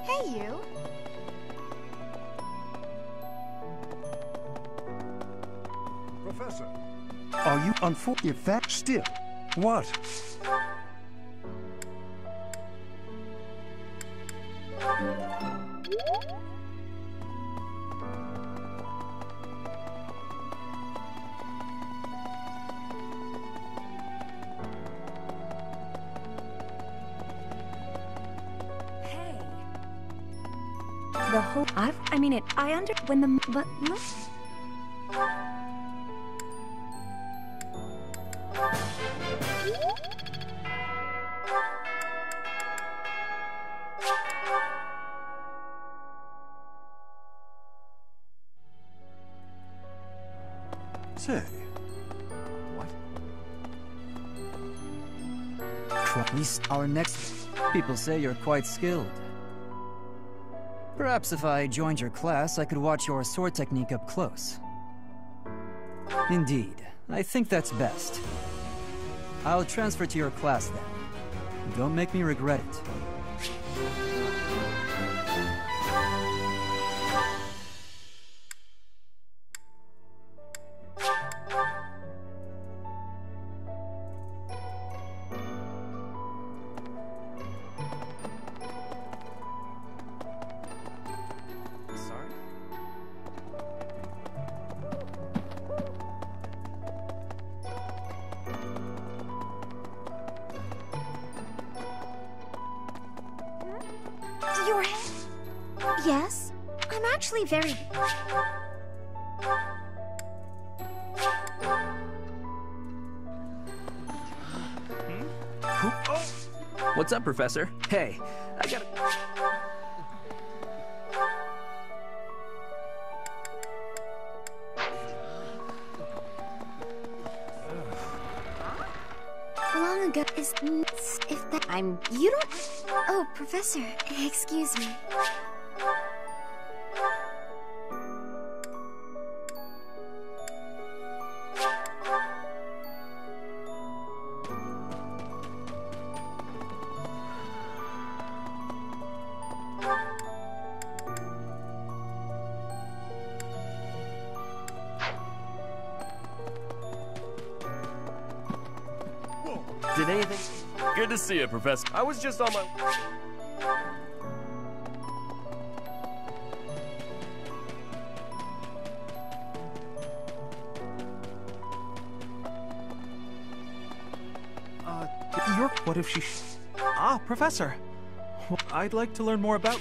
Hey, you. Professor, are you unfortunate? Fact still? What? The whole I mean it I under when the but look Say. What? At least our next people say you're quite skilled. Perhaps if I joined your class, I could watch your sword technique up close. Indeed, I think that's best. I'll transfer to your class then. Don't make me regret it. Your head? Yes? I'm actually very... What's up, Professor? Hey, I gotta... Long ago is... if that... You don't... Oh, Professor, excuse me. Did anything... Good to see you, Professor. I was just on my... What if she... Ah, Professor! I'd like to learn more about...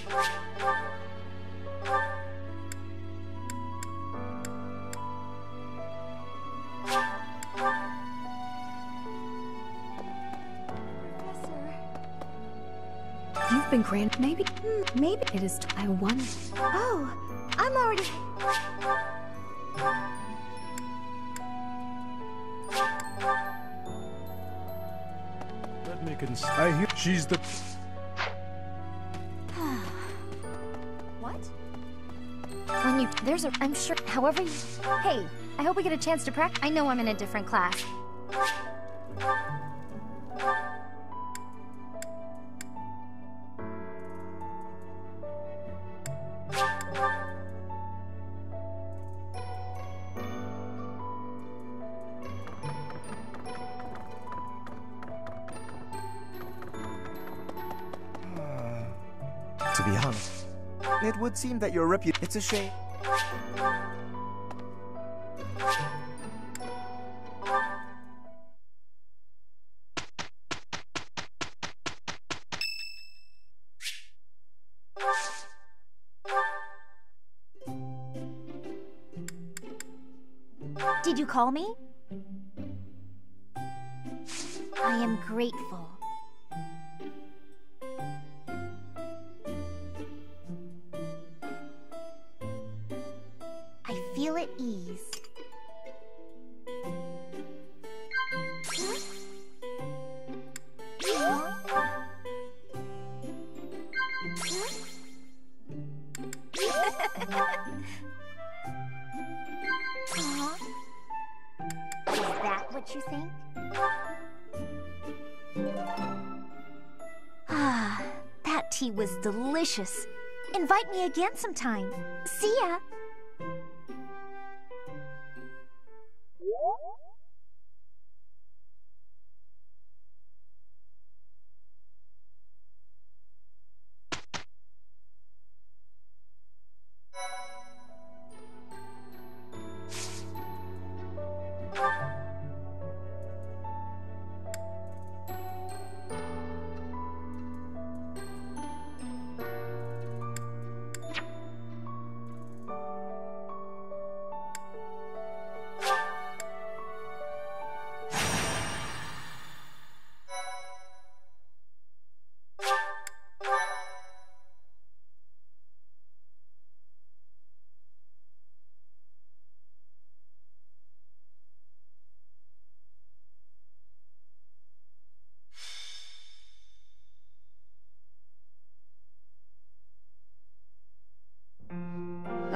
You've been grand. Maybe it is. I won. Oh, I'm already... Let me I hear she's the... What? When you... There's a... I'm sure... However you... Hey, I hope we get a chance to practice. I know I'm in a different class. To be honest, it would seem that your It's a shame. Did you call me? I am grateful. I feel at ease. Is that what you think? Ah, that tea was delicious. Invite me again sometime. See ya.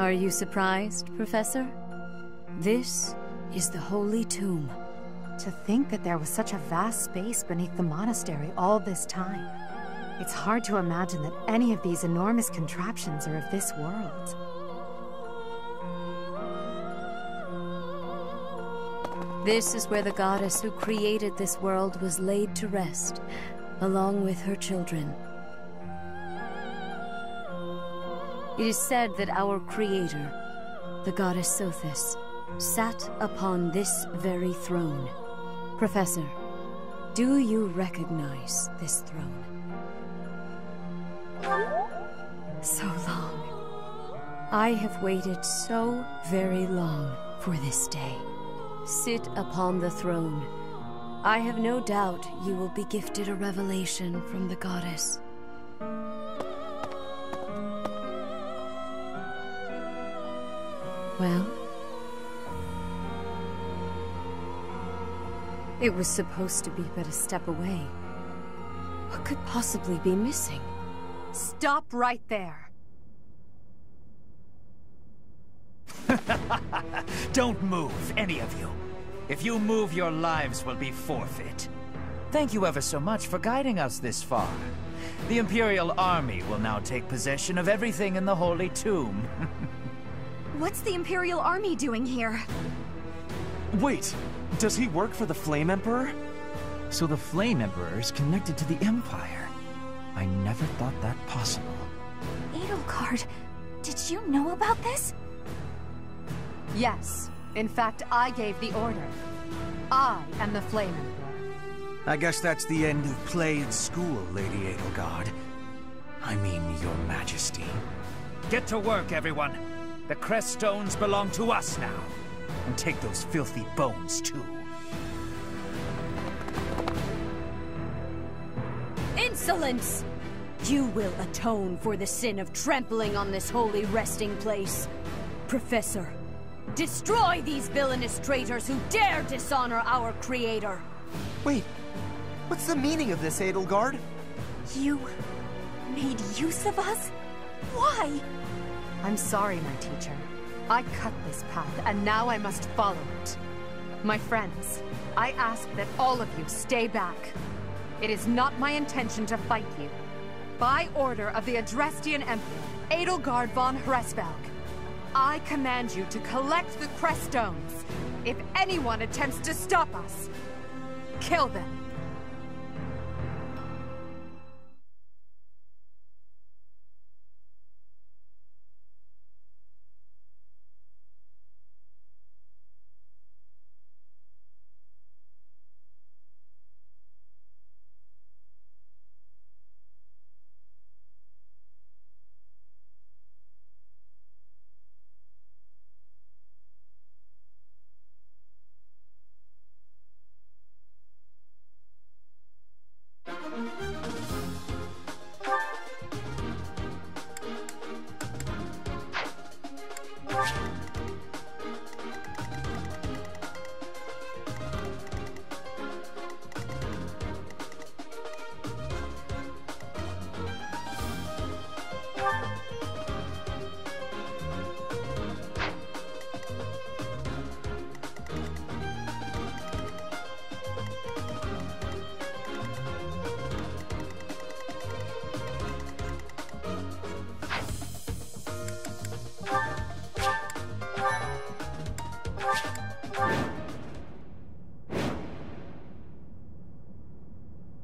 Are you surprised, Professor? This is the Holy Tomb. To think that there was such a vast space beneath the monastery all this time. It's hard to imagine that any of these enormous contraptions are of this world. This is where the goddess who created this world was laid to rest, along with her children. It is said that our creator, the goddess Sothis, sat upon this very throne. Professor, do you recognize this throne? So long. I have waited so very long for this day. Sit upon the throne. I have no doubt you will be gifted a revelation from the goddess. Well? It was supposed to be but a step away. What could possibly be missing? Stop right there! Don't move, any of you. If you move, your lives will be forfeit. Thank you ever so much for guiding us this far. The Imperial Army will now take possession of everything in the Holy Tomb. What's the Imperial Army doing here? Wait, does he work for the Flame Emperor? So the Flame Emperor is connected to the Empire. I never thought that possible. Edelgard, did you know about this? Yes. In fact, I gave the order. I am the Flame Emperor. I guess that's the end of play in school, Lady Edelgard. I mean, Your Majesty. Get to work, everyone. The crest stones belong to us now. And take those filthy bones, too. Insolence! You will atone for the sin of trampling on this holy resting place. Professor, destroy these villainous traitors who dare dishonor our creator! Wait, what's the meaning of this, Edelgard? You made use of us? Why? I'm sorry, my teacher. I cut this path, and now I must follow it. My friends, I ask that all of you stay back. It is not my intention to fight you. By order of the Adrestian Emperor, Edelgard von Hresvelg, I command you to collect the crest stones. If anyone attempts to stop us, kill them.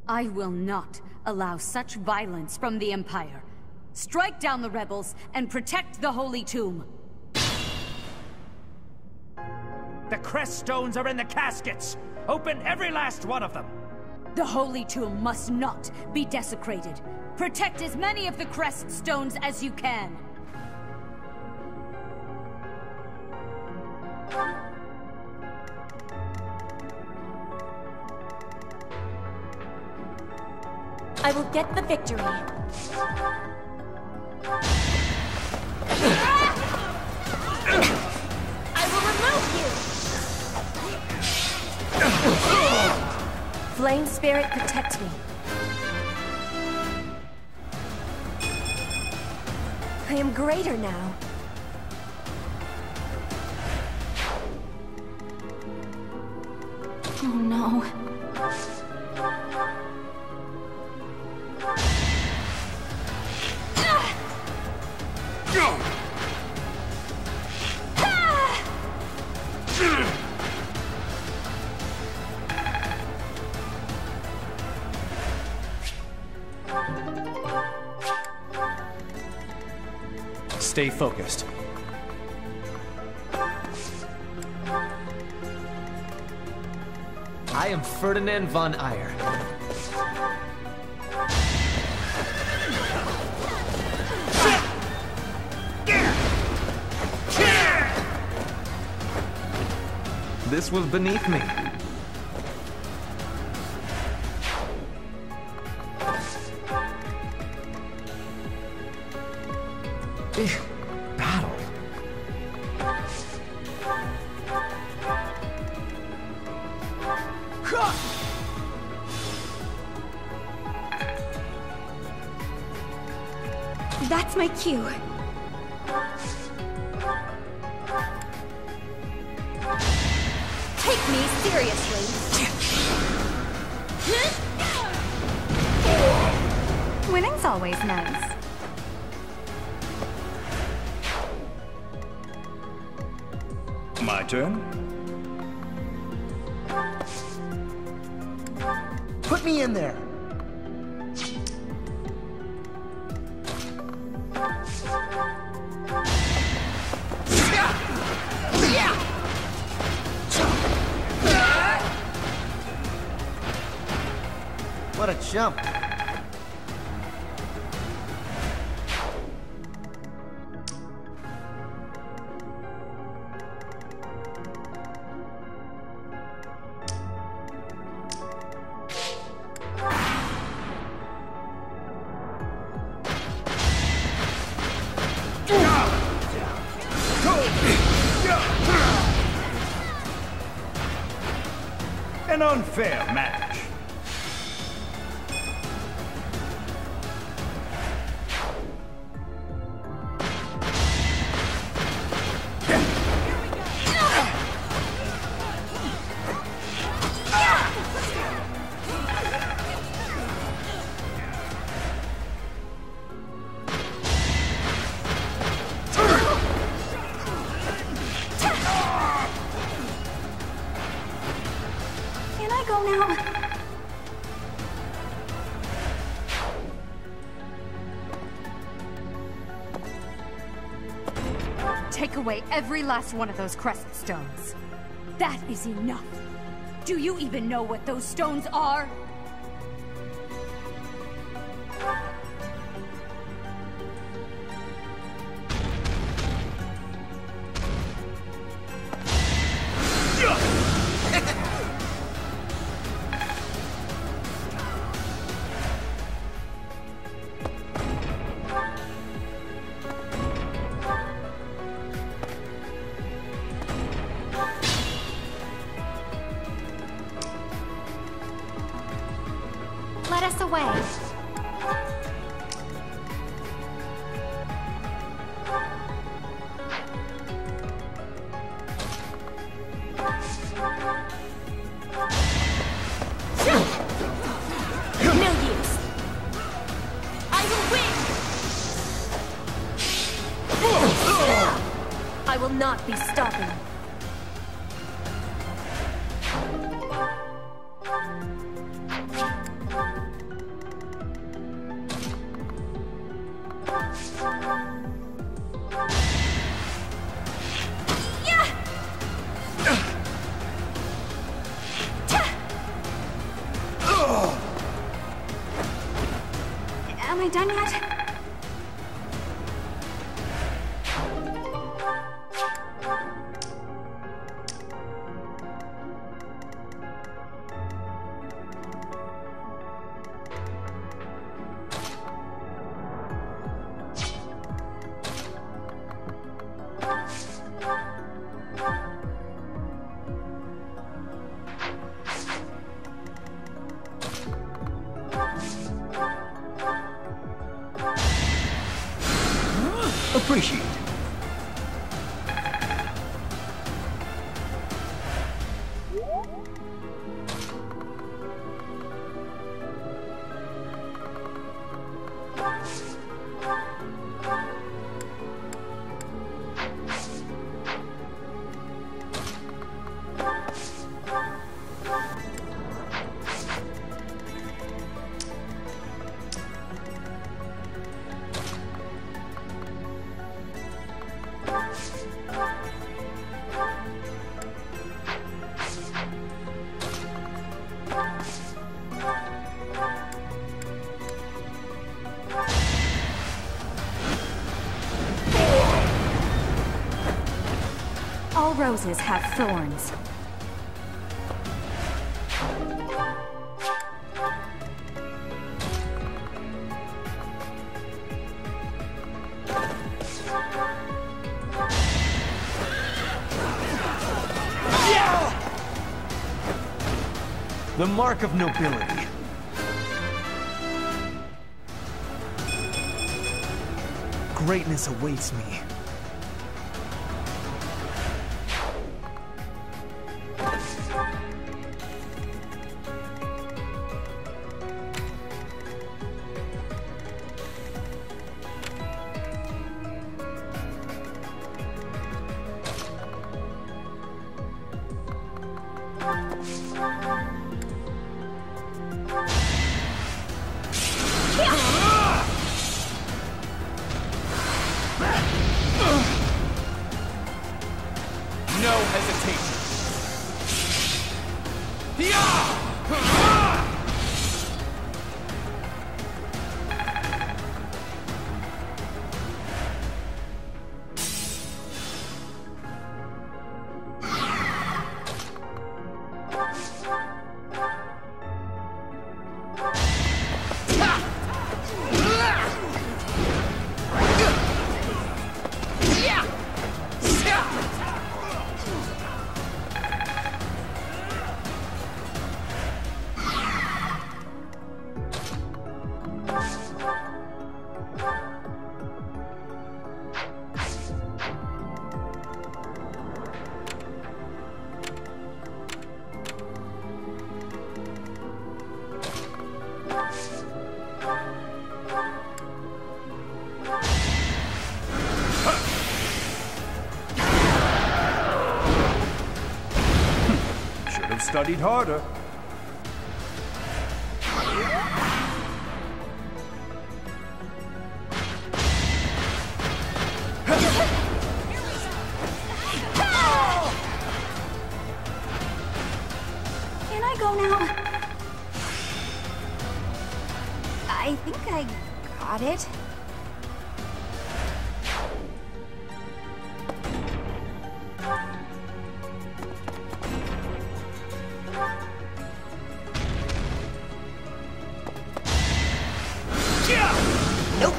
I will not allow such violence from the Empire. Strike down the rebels and protect the Holy Tomb. The crest stones are in the caskets! Open every last one of them! The Holy Tomb must not be desecrated. Protect as many of the crest stones as you can. I will get the victory. I will remove you! Flame Spirit, protect me. I am greater now. Oh no. Stay focused. I am Ferdinand von Eyre. This was beneath me. Battle. That's my cue. Take me seriously. Winning's always nice. My turn? Put me in there. What a jump. An unfair match. Can I go now? Take away every last one of those crescent stones. That is enough. Do you even know what those stones are? Let us away. No use. I will win. I will not be stopping. Am I done yet? Appreciate it. roses have thorns. The mark of nobility. Greatness awaits me. No hesitation. Should have studied harder. Can I go now? I think I got it. Nope.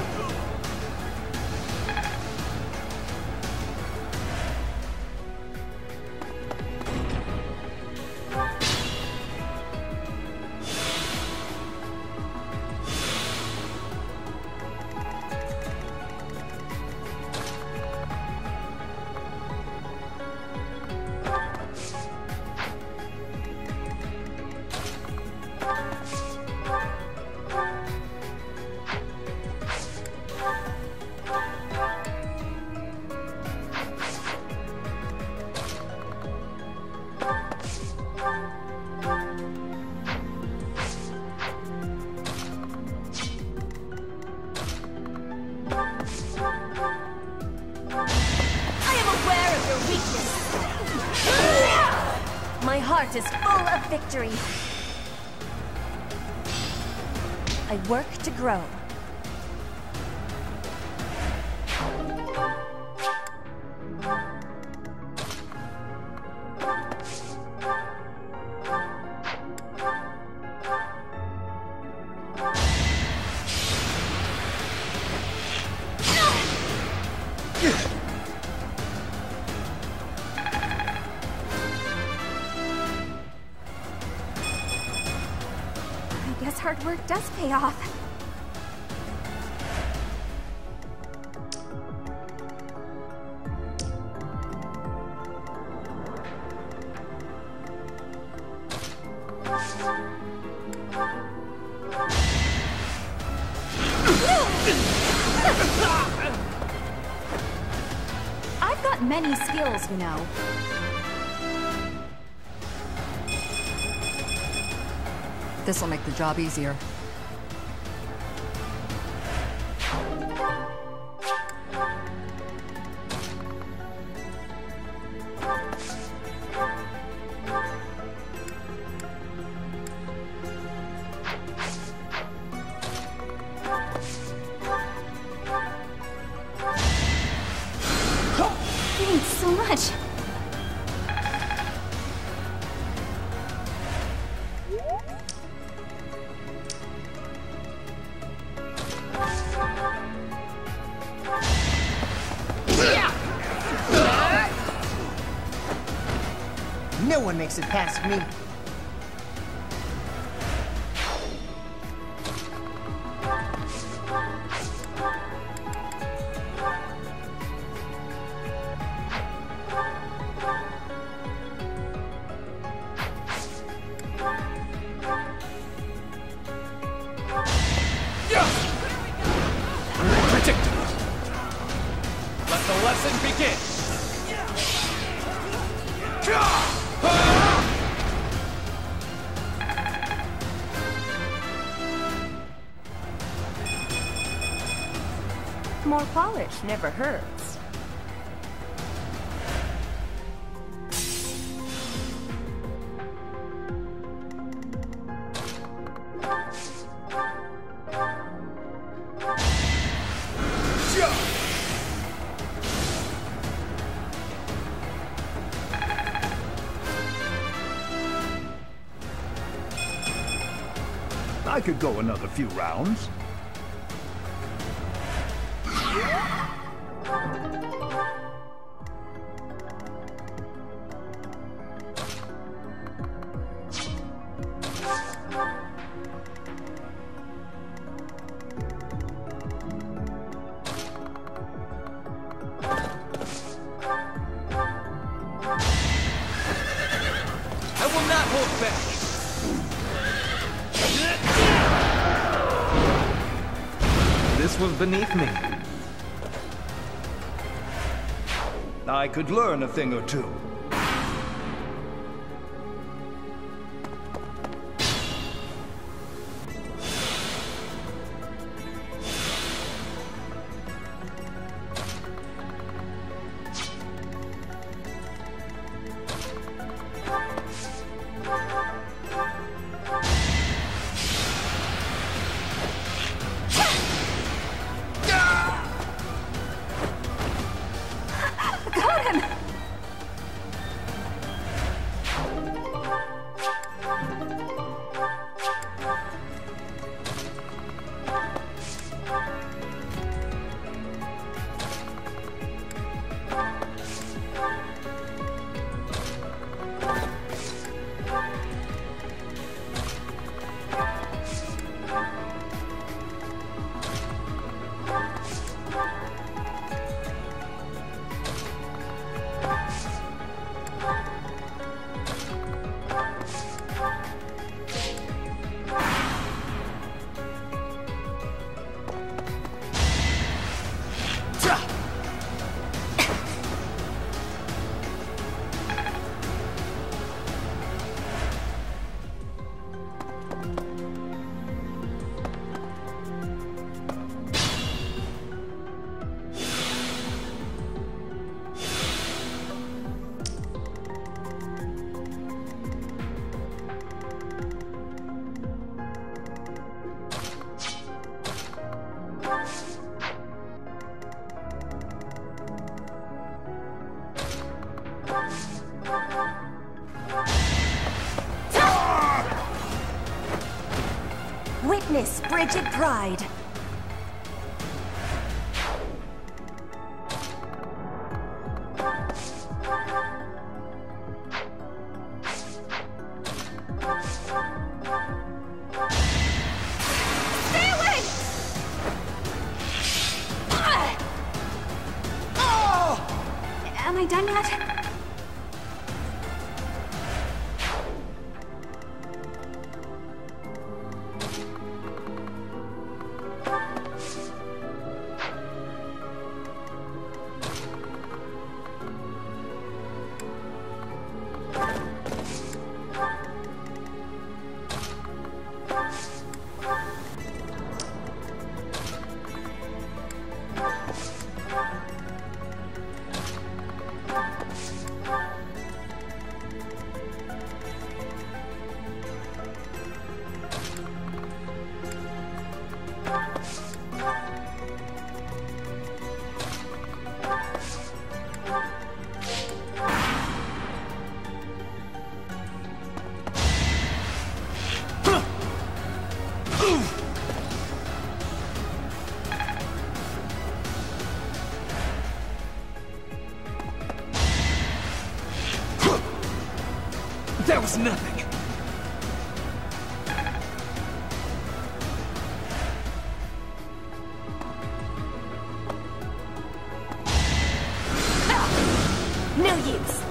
I am aware of your weakness. My heart is full of victory. I work to grow. I guess hard work does pay off. I've got many skills, you know. This'll make the job easier. Thanks so much. No one makes it past me. Predictable. Let the lesson begin. More polish never hurts. I could go another few rounds. I will not hold back. This was beneath me. I could learn a thing or two. Witness frigid pride. Stay away! Am I done yet? That was nothing. No use.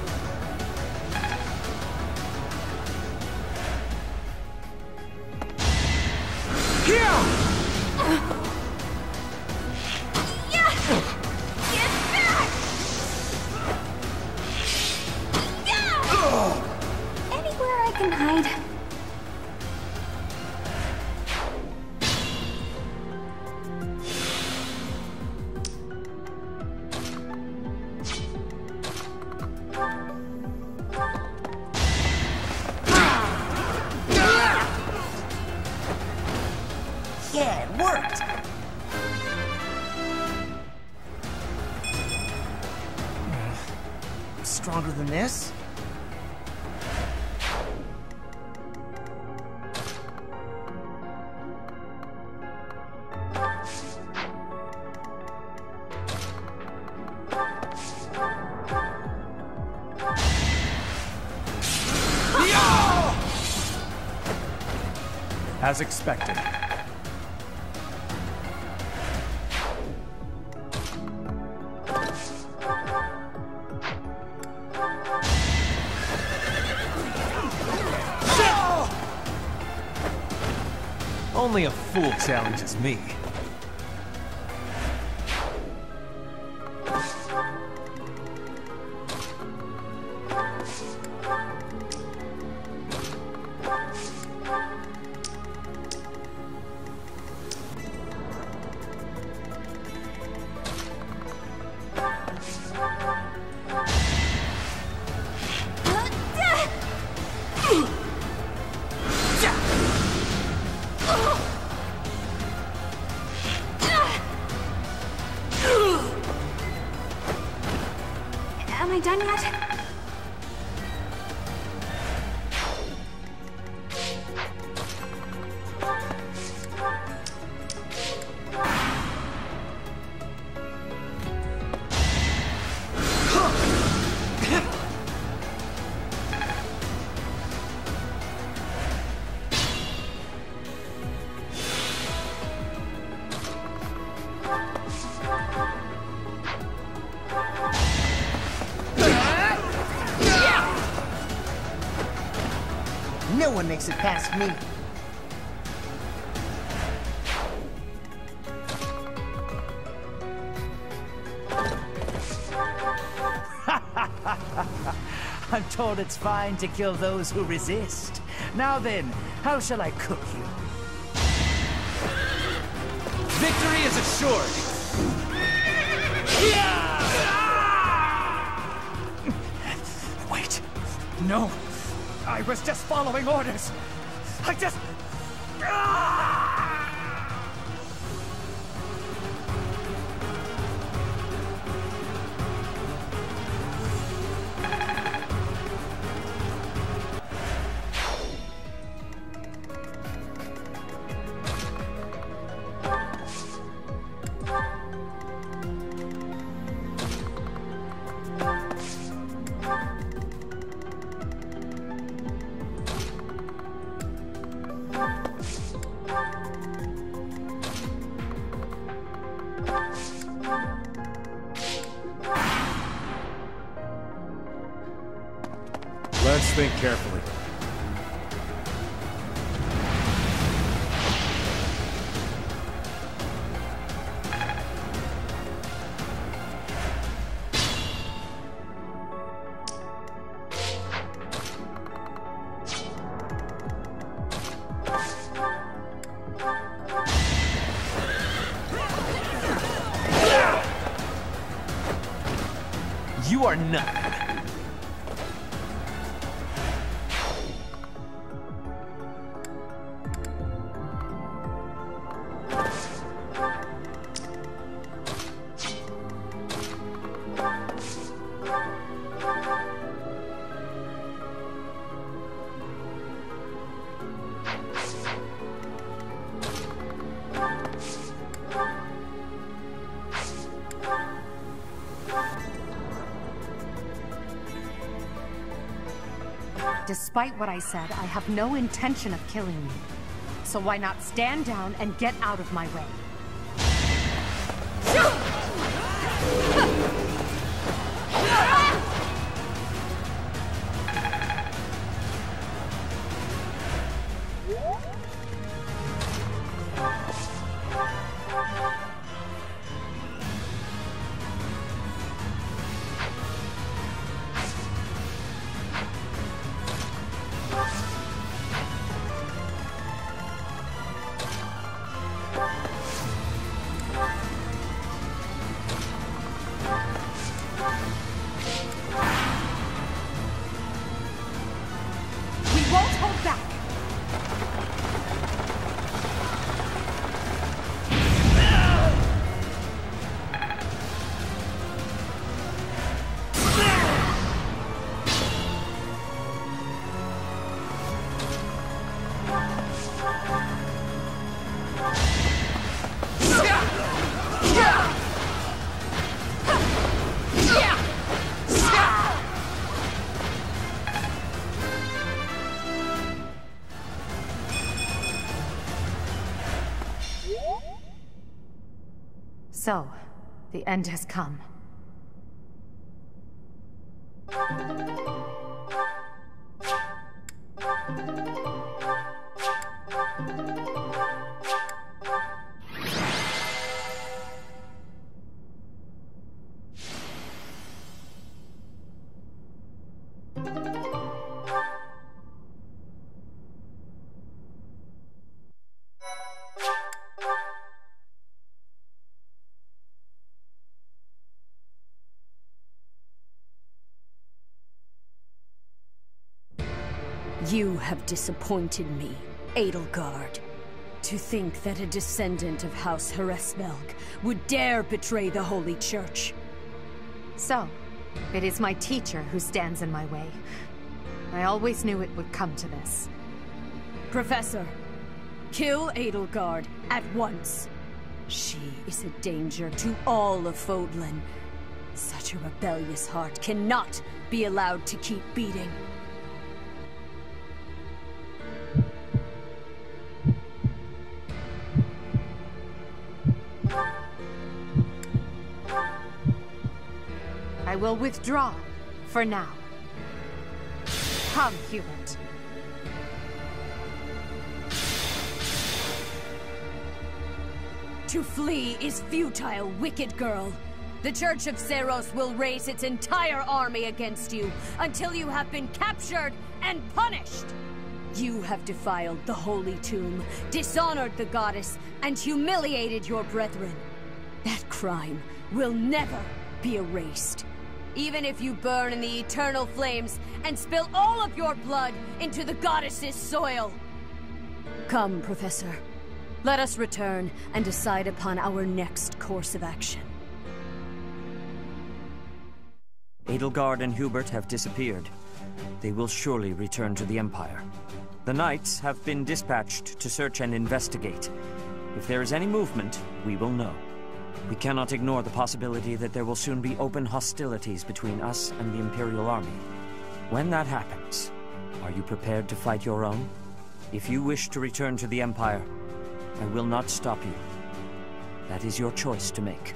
Anywhere I can hide. Yeah, it worked! Stronger than this? As expected. Only a fool challenges me. Am I done yet? No one makes it past me. I'm told it's fine to kill those who resist. Now then, how shall I cook you? Victory is assured! Wait. No. I was just following orders. I just... Let's think carefully. You are nothing. Despite what I said, I have no intention of killing you. So why not stand down and get out of my way? So, the end has come. You have disappointed me, Edelgard. To think that a descendant of House Hresvelg would dare betray the Holy Church. So, it is my teacher who stands in my way. I always knew it would come to this. Professor, kill Edelgard at once. She is a danger to all of Fodlan. Such a rebellious heart cannot be allowed to keep beating. I will withdraw, for now. Come, Hubert. To flee is futile, wicked girl. The Church of Seros will raise its entire army against you until you have been captured and punished. You have defiled the Holy Tomb, dishonored the goddess, and humiliated your brethren. That crime will never be erased. Even if you burn in the eternal flames and spill all of your blood into the goddess's soil. Come, Professor. Let us return and decide upon our next course of action. Edelgard and Hubert have disappeared. They will surely return to the Empire. The Knights have been dispatched to search and investigate. If there is any movement, we will know. We cannot ignore the possibility that there will soon be open hostilities between us and the Imperial Army. When that happens, are you prepared to fight your own? If you wish to return to the Empire, I will not stop you. That is your choice to make.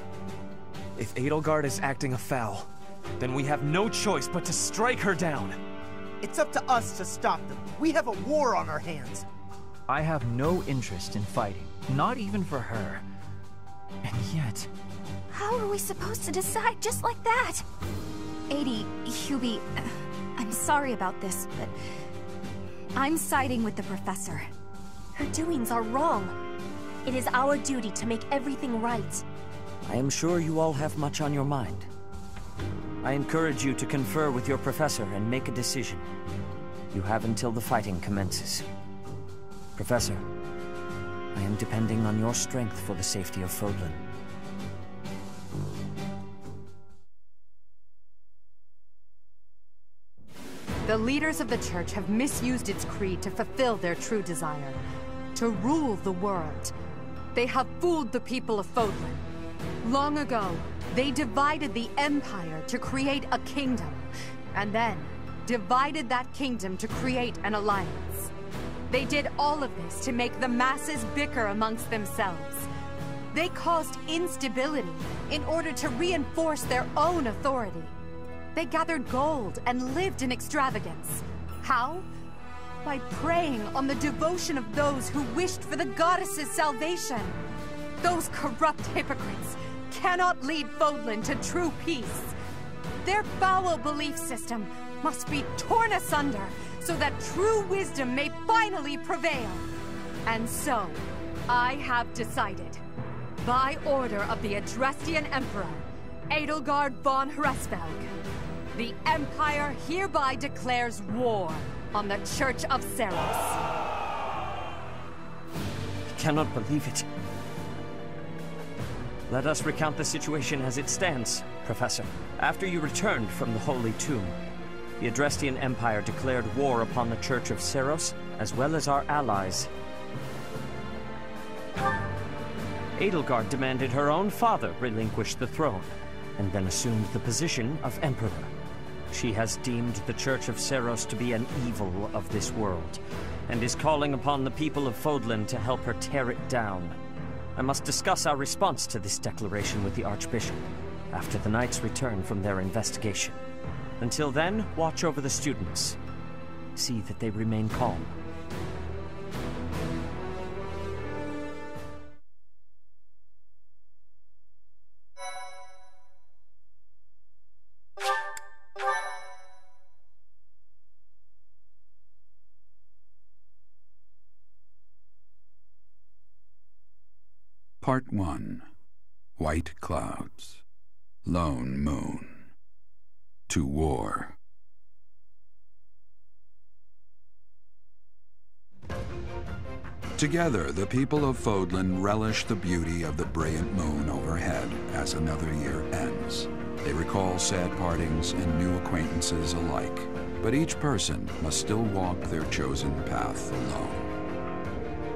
If Edelgard is acting afoul, then we have no choice but to strike her down. It's up to us to stop them. We have a war on our hands. I have no interest in fighting, not even for her. And yet... How are we supposed to decide just like that? Hubie, I'm sorry about this, but I'm siding with the Professor. Her doings are wrong. It is our duty to make everything right. I am sure you all have much on your mind. I encourage you to confer with your Professor and make a decision. You have until the fighting commences. Professor, I am depending on your strength for the safety of Fodlan. The leaders of the Church have misused its creed to fulfill their true desire. To rule the world. They have fooled the people of Fodlan. Long ago, they divided the Empire to create a kingdom. And then, divided that kingdom to create an alliance. They did all of this to make the masses bicker amongst themselves. They caused instability in order to reinforce their own authority. They gathered gold and lived in extravagance. How? By preying on the devotion of those who wished for the goddess's salvation. Those corrupt hypocrites cannot lead Fodlan to true peace. Their foul belief system must be torn asunder so that true wisdom may finally prevail. And so, I have decided, by order of the Adrestian Emperor, Edelgard von Hresvelg, the Empire hereby declares war on the Church of Seros. I cannot believe it. Let us recount the situation as it stands, Professor. After you returned from the Holy Tomb, the Adrestian Empire declared war upon the Church of Seros, as well as our allies. Edelgard demanded her own father relinquish the throne, and then assumed the position of Emperor. She has deemed the Church of Seros to be an evil of this world, and is calling upon the people of Fodlan to help her tear it down. I must discuss our response to this declaration with the Archbishop, after the Knights return from their investigation. Until then, watch over the students. See that they remain calm. Part 1. White Clouds. Lone Moon. To War. Together, the people of Fodlan relish the beauty of the brilliant moon overhead as another year ends. They recall sad partings and new acquaintances alike, but each person must still walk their chosen path alone.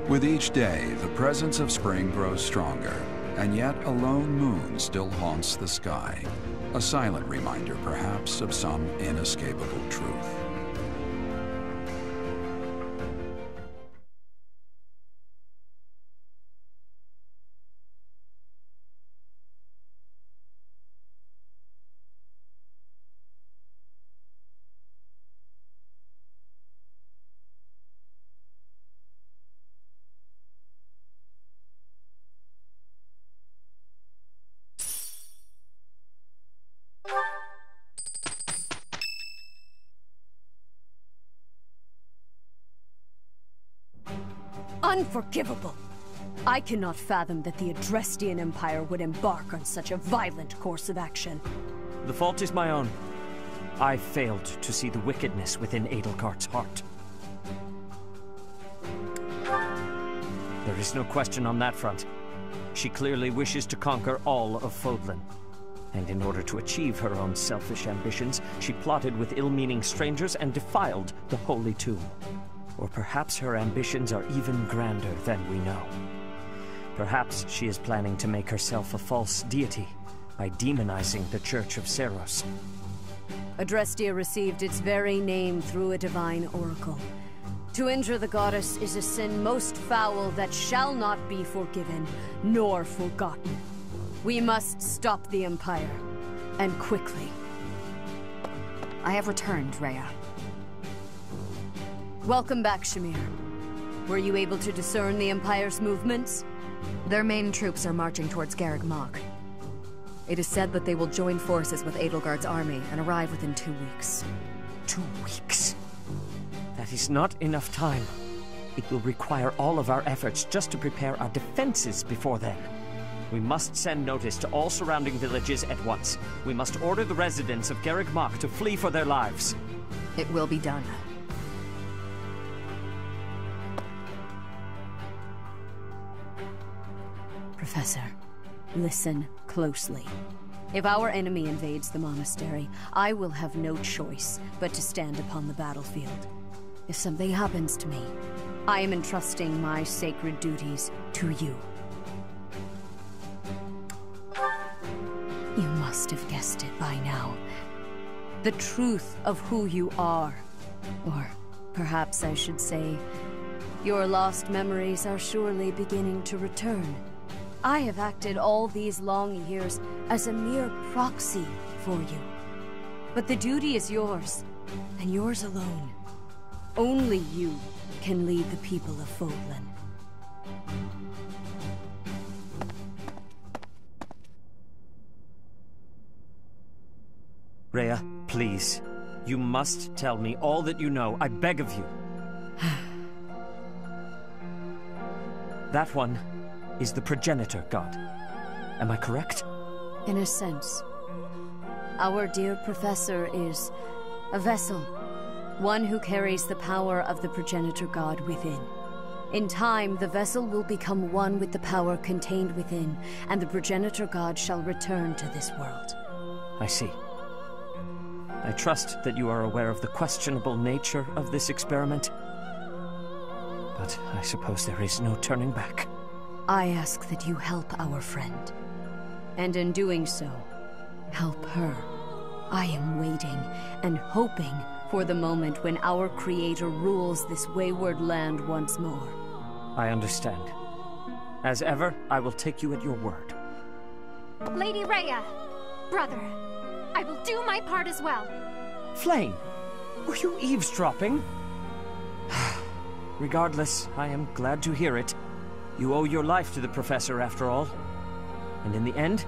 With each day, the presence of spring grows stronger, and yet a lone moon still haunts the sky, a silent reminder, perhaps, of some inescapable truth. Unforgivable! I cannot fathom that the Adrestian Empire would embark on such a violent course of action. The fault is my own. I failed to see the wickedness within Edelgard's heart. There is no question on that front. She clearly wishes to conquer all of Fodlan. And in order to achieve her own selfish ambitions, she plotted with ill-meaning strangers and defiled the Holy Tomb. Or perhaps her ambitions are even grander than we know. Perhaps she is planning to make herself a false deity by demonizing the Church of Seros. Adrestia received its very name through a divine oracle. To injure the goddess is a sin most foul that shall not be forgiven, nor forgotten. We must stop the Empire, and quickly. I have returned, Rhea. Welcome back, Shamir. Were you able to discern the Empire's movements? Their main troops are marching towards Garreg Mach. It is said that they will join forces with Edelgard's army and arrive within 2 weeks. 2 weeks? That is not enough time. It will require all of our efforts just to prepare our defenses before then. We must send notice to all surrounding villages at once. We must order the residents of Garreg Mach to flee for their lives. It will be done. Professor, listen closely. If our enemy invades the monastery, I will have no choice but to stand upon the battlefield. If something happens to me, I am entrusting my sacred duties to you. You must have guessed it by now. the truth of who you are. Or perhaps I should say, your lost memories are surely beginning to return. I have acted all these long years as a mere proxy for you. But the duty is yours, and yours alone. Only you can lead the people of Fodlan. Rhea, please. You must tell me all that you know. I beg of you. That one is the progenitor god. Am I correct? In a sense. Our dear professor is a vessel. One who carries the power of the progenitor god within. In time, the vessel will become one with the power contained within, and the progenitor god shall return to this world. I see. I trust that you are aware of the questionable nature of this experiment. But I suppose there is no turning back. I ask that you help our friend. And in doing so, help her. I am waiting and hoping for the moment when our creator rules this wayward land once more. I understand. As ever, I will take you at your word. Lady Rhea! Brother, I will do my part as well. Flayn, were you eavesdropping? Regardless, I am glad to hear it. You owe your life to the Professor, after all. And in the end,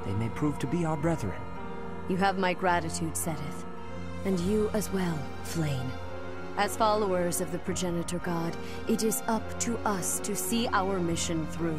they may prove to be our brethren. You have my gratitude, Seteth. And you as well, Flayn. As followers of the progenitor god, it is up to us to see our mission through.